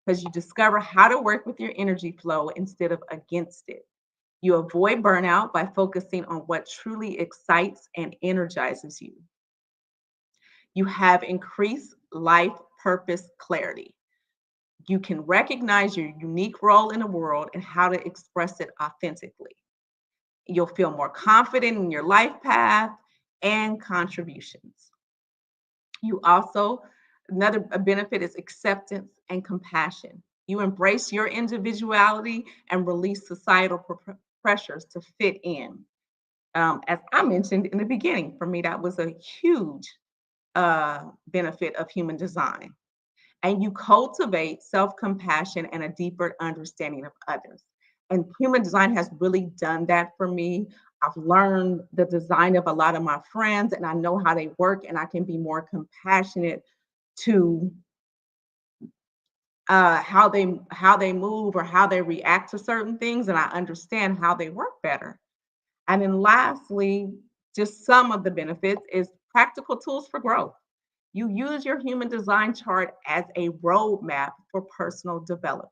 because you discover how to work with your energy flow instead of against it. You avoid burnout by focusing on what truly excites and energizes you. You have increased life purpose clarity. You can recognize your unique role in the world and how to express it authentically. You'll feel more confident in your life path and contributions. You also, another benefit is acceptance and compassion. You embrace your individuality and release societal pressures to fit in. As I mentioned in the beginning, for me, that was a huge benefit of human design. And you cultivate self compassion and a deeper understanding of others. And human design has really done that for me. I've learned the design of a lot of my friends and I know how they work, and I can be more compassionate to how they move or how they react to certain things, and I understand how they work better. And then lastly, just some of the benefits is practical tools for growth. You use your human design chart as a roadmap for personal development.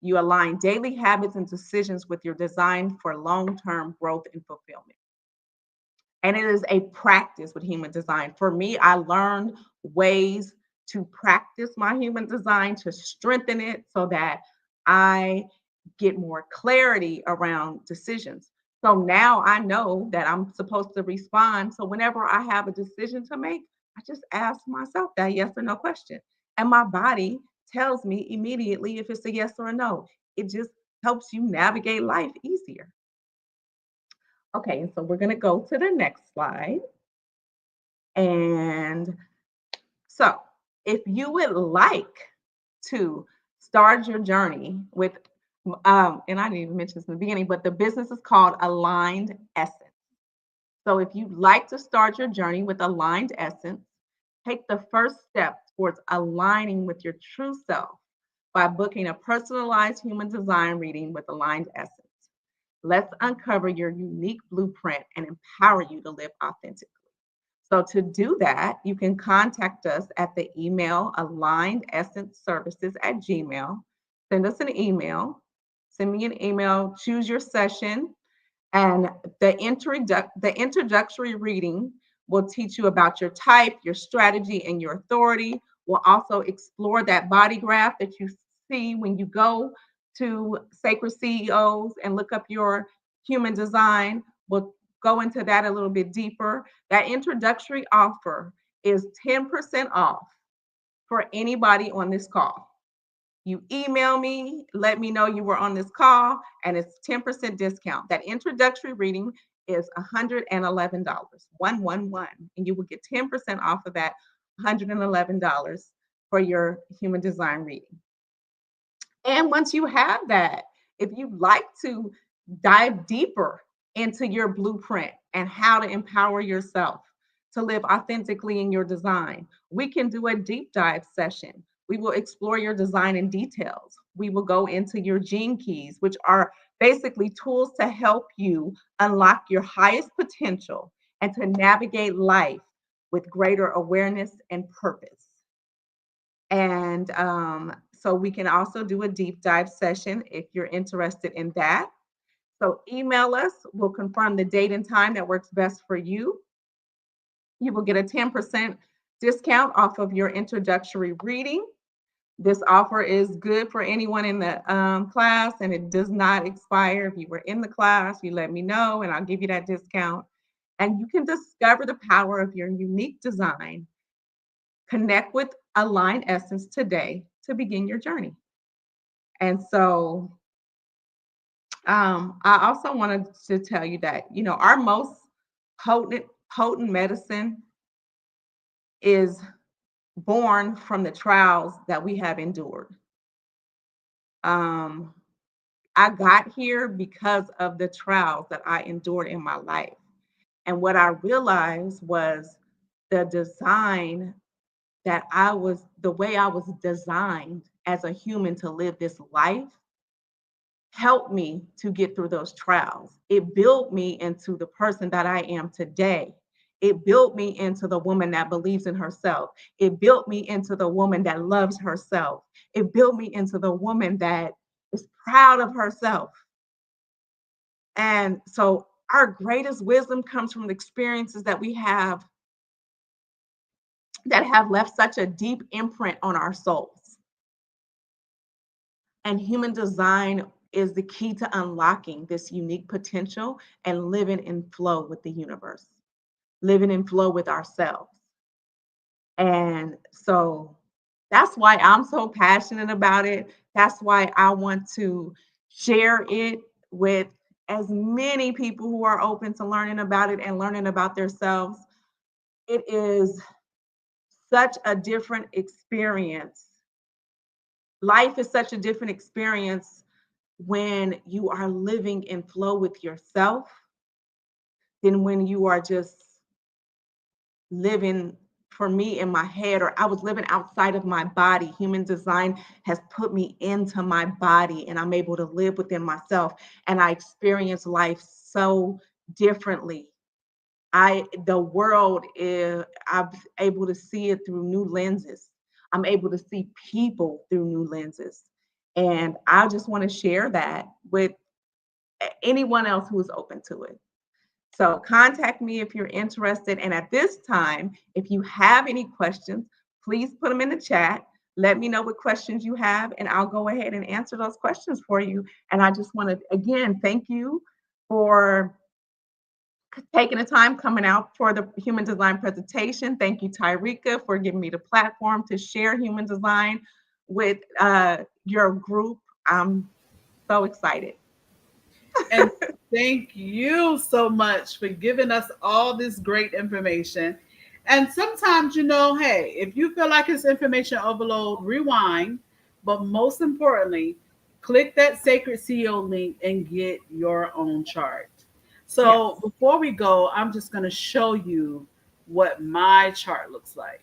You align daily habits and decisions with your design for long-term growth and fulfillment. And it is a practice with human design. For me, I learned ways to practice my human design to strengthen it so that I get more clarity around decisions. So now I know that I'm supposed to respond. So whenever I have a decision to make, I just ask myself that yes or no question. And my body tells me immediately if it's a yes or a no. It just helps you navigate life easier. Okay, and so we're going to go to the next slide. And so, if you would like to start your journey with, and I didn't even mention this in the beginning, but the business is called Aligned Essence. So, if you'd like to start your journey with Aligned Essence, take the first step towards aligning with your true self by booking a personalized human design reading with Aligned Essence. Let's uncover your unique blueprint and empower you to live authentically. So to do that, you can contact us at the email alignedessenceservices@gmail. Send us an email. Send me an email, choose your session, and the introductory reading will teach you about your type, your strategy, and your authority. We'll also explore that body graph that you see when you go to Sacred CEOs and look up your human design. We'll go into that a little bit deeper. That introductory offer is 10% off for anybody on this call. You email me, let me know you were on this call, and it's 10% discount. That introductory reading is $111, 111, and you will get 10% off of that $111 for your human design reading. And once you have that, if you'd like to dive deeper into your blueprint and how to empower yourself to live authentically in your design, we can do a deep dive session. We will explore your design in details. We will go into your gene keys, which are basically tools to help you unlock your highest potential and to navigate life with greater awareness and purpose. And so we can also do a deep dive session if you're interested in that. So email us. We'll confirm the date and time that works best for you. You will get a 10% discount off of your introductory reading. This offer is good for anyone in the class, and it does not expire. If you were in the class, you let me know and I'll give you that discount. And you can discover the power of your unique design. Connect with Align Essence today to begin your journey. And so I also wanted to tell you that, our most potent medicine is born from the trials that we have endured. Um, I got here because of the trials that I endured in my life. And what I realized was the design the way I was designed as a human to live this life helped me to get through those trials. It built me into the person that I am today. It built me into the woman that believes in herself. It built me into the woman that loves herself. It built me into the woman that is proud of herself. And so our greatest wisdom comes from the experiences that we have that have left such a deep imprint on our souls. And human design is the key to unlocking this unique potential and living in flow with the universe, living in flow with ourselves. And so that's why I'm so passionate about it. That's why I want to share it with as many people who are open to learning about it and learning about themselves. It is such a different experience. Life is such a different experience when you are living in flow with yourself than when you are just living, for me, in my head, or I was living outside of my body. Human design has put me into my body and I'm able to live within myself, and I experience life so differently. The world is, I'm able to see it through new lenses. I'm able to see people through new lenses. And I just want to share that with anyone else who is open to it. So contact me if you're interested. And at this time, if you have any questions, please put them in the chat. Let me know what questions you have, and I'll go ahead and answer those questions for you. And I just want to, again, thank you for taking the time coming out for the human design presentation. Thank you, Tyrika, for giving me the platform to share human design with your group. I'm so excited. And thank you so much for giving us all this great information. And sometimes, hey, if you feel like it's information overload, rewind. But most importantly, click that Sacred CEO link and get your own chart. Yes. So before we go, I'm just going to show you what my chart looks like.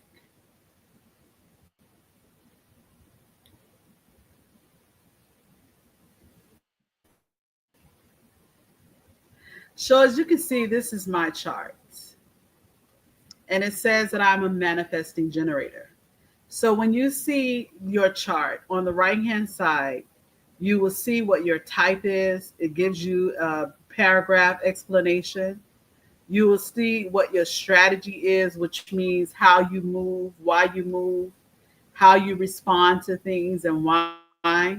So as you can see, this is my chart. And it says that I'm a manifesting generator. So when you see your chart on the right hand side, you will see what your type is. It gives you a paragraph explanation. You will see what your strategy is, which means how you move, why you move, how you respond to things, and why.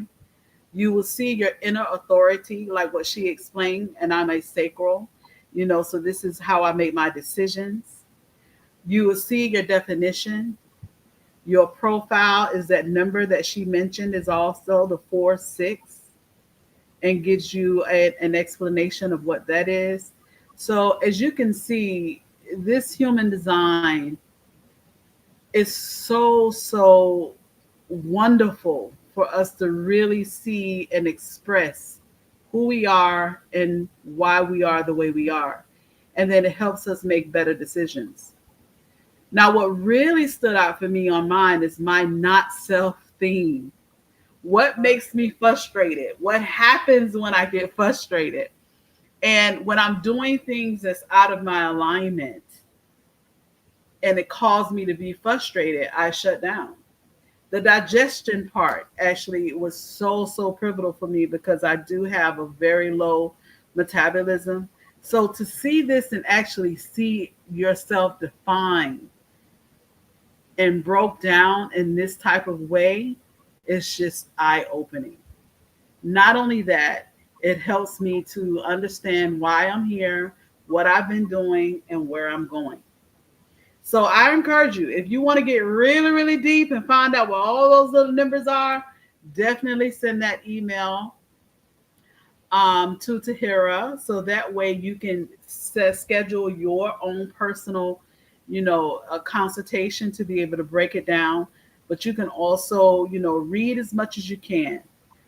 You will see your inner authority, like what she explained, and I'm a sacral, so this is how I make my decisions. You will see your definition. Your profile is that number that she mentioned, is also the 4 6, and gives you an explanation of what that is. So as you can see, this human design is so wonderful for us to really see and express who we are and why we are the way we are. And then it helps us make better decisions. Now, what really stood out for me on mine is my not self theme. What makes me frustrated? What happens when I get frustrated? And when I'm doing things that's out of my alignment and it caused me to be frustrated, I shut down. The digestion part actually was so pivotal for me because I do have a very low metabolism. So to see this and actually see yourself defined and broke down in this type of way is just eye opening. Not only that, it helps me to understand why I'm here, what I've been doing, and where I'm going. So I encourage you, if you want to get really deep and find out what all those little numbers are, definitely send that email to Tahira, so that way you can schedule your own personal, a consultation to be able to break it down. But you can also, read as much as you can,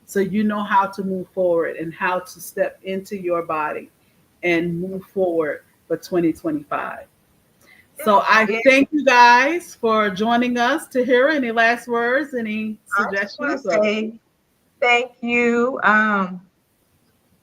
so you know how to move forward and how to step into your body and move forward for 2025. So I Yeah, thank you guys for joining us. Tahira, any last words, any I just want suggestions? to say thank you. And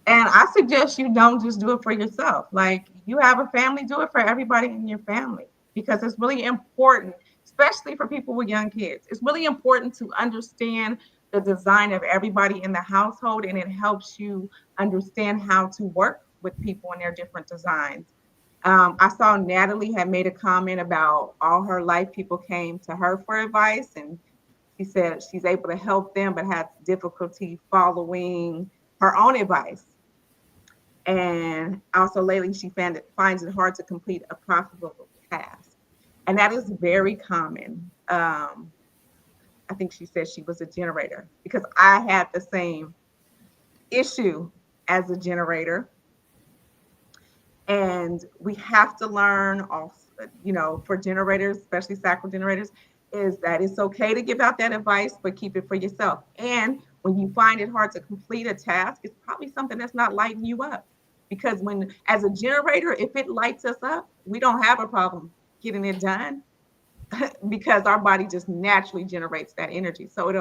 I suggest you don't just do it for yourself. Like, you have a family, do it for everybody in your family, because it's really important, especially for people with young kids. It's really important to understand the design of everybody in the household, and it helps you understand how to work with people and their different designs. I saw Natalie had made a comment about all her life people came to her for advice, and she said she's able to help them, but has difficulty following her own advice. And also lately, she finds it hard to complete a profitable task. And that is very common. I think she said she was a generator, because I had the same issue as a generator. And we have to learn also, for generators, especially sacral generators, is that it's okay to give out that advice, but keep it for yourself. And when you find it hard to complete a task, it's probably something that's not lighting you up. Because when, as a generator, if it lights us up, we don't have a problem getting it done because our body just naturally generates that energy. So it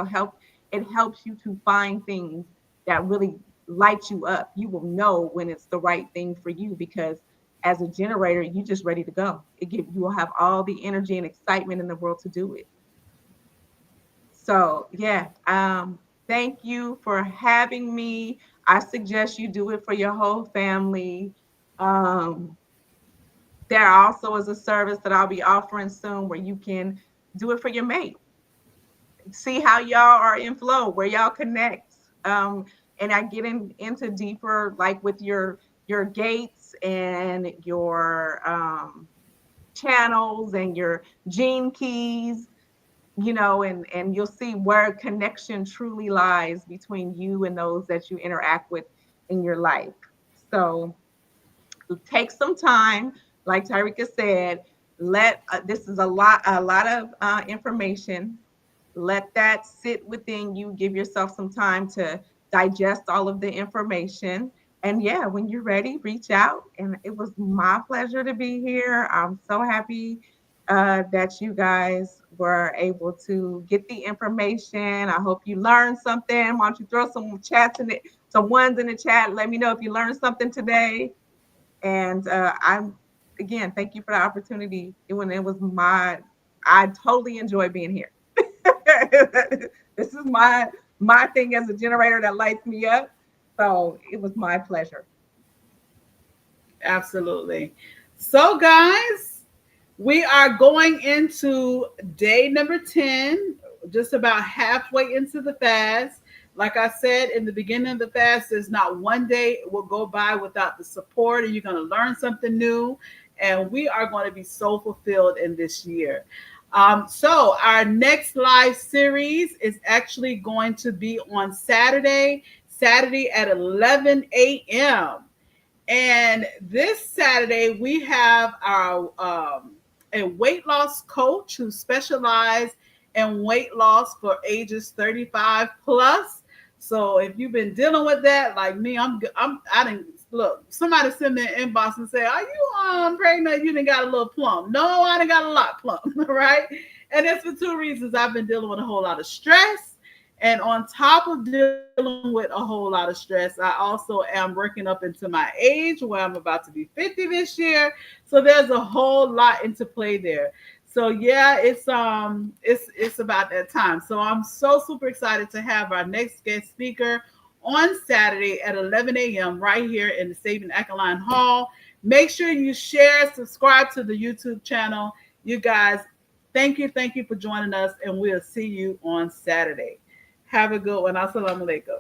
helps you to find things that really light you up. You will know when it's the right thing for you because as a generator, you just ready to go. You will have all the energy and excitement in the world to do it. So yeah, thank you for having me. I suggest you do it for your whole family. Um, there also is a service that I'll be offering soon where you can do it for your mate. See how y'all are in flow, where y'all connect. And I get into deeper, like with your gates and your channels and your gene keys, and you'll see where connection truly lies between you and those that you interact with in your life. So take some time, like Tyrika said. Let This is a lot of information. Let that sit within you. Give yourself some time to digest all of the information. And yeah, when you're ready, reach out. And it was my pleasure to be here. I'm so happy that you guys were able to get the information. I hope you learned something. Why don't you throw some ones in the chat? Let me know if you learned something today. And again, thank you for the opportunity. I totally enjoy being here. This is my thing as a generator that lights me up. So it was my pleasure. Absolutely. So, guys, we are going into day number 10, just about halfway into the fast. Like I said in the beginning of the fast, there's not one day will go by without the support, and you're going to learn something new. And we are going to be so fulfilled in this year. So, our next live series is actually going to be on Saturday at 11 a.m. And this Saturday, we have our a weight loss coach who specializes in weight loss for ages 35 plus. So if you've been dealing with that, like me, I didn't look. Somebody send me an inbox and say, "Are you pregnant? You didn't got a little plump?" No, I didn't got a lot plump, right? And that's for two reasons. I've been dealing with a whole lot of stress, and on top of dealing with a whole lot of stress, I also am working up into my age where I'm about to be 50 this year. So there's a whole lot into play there. So yeah, it's about that time. So I'm so super excited to have our next guest speaker on Saturday at 11 a.m. right here in the Saving Ecoline Hall. Make sure you share, subscribe to the YouTube channel. You guys, thank you for joining us, and we'll see you on Saturday. Have a good one. Assalamu alaikum.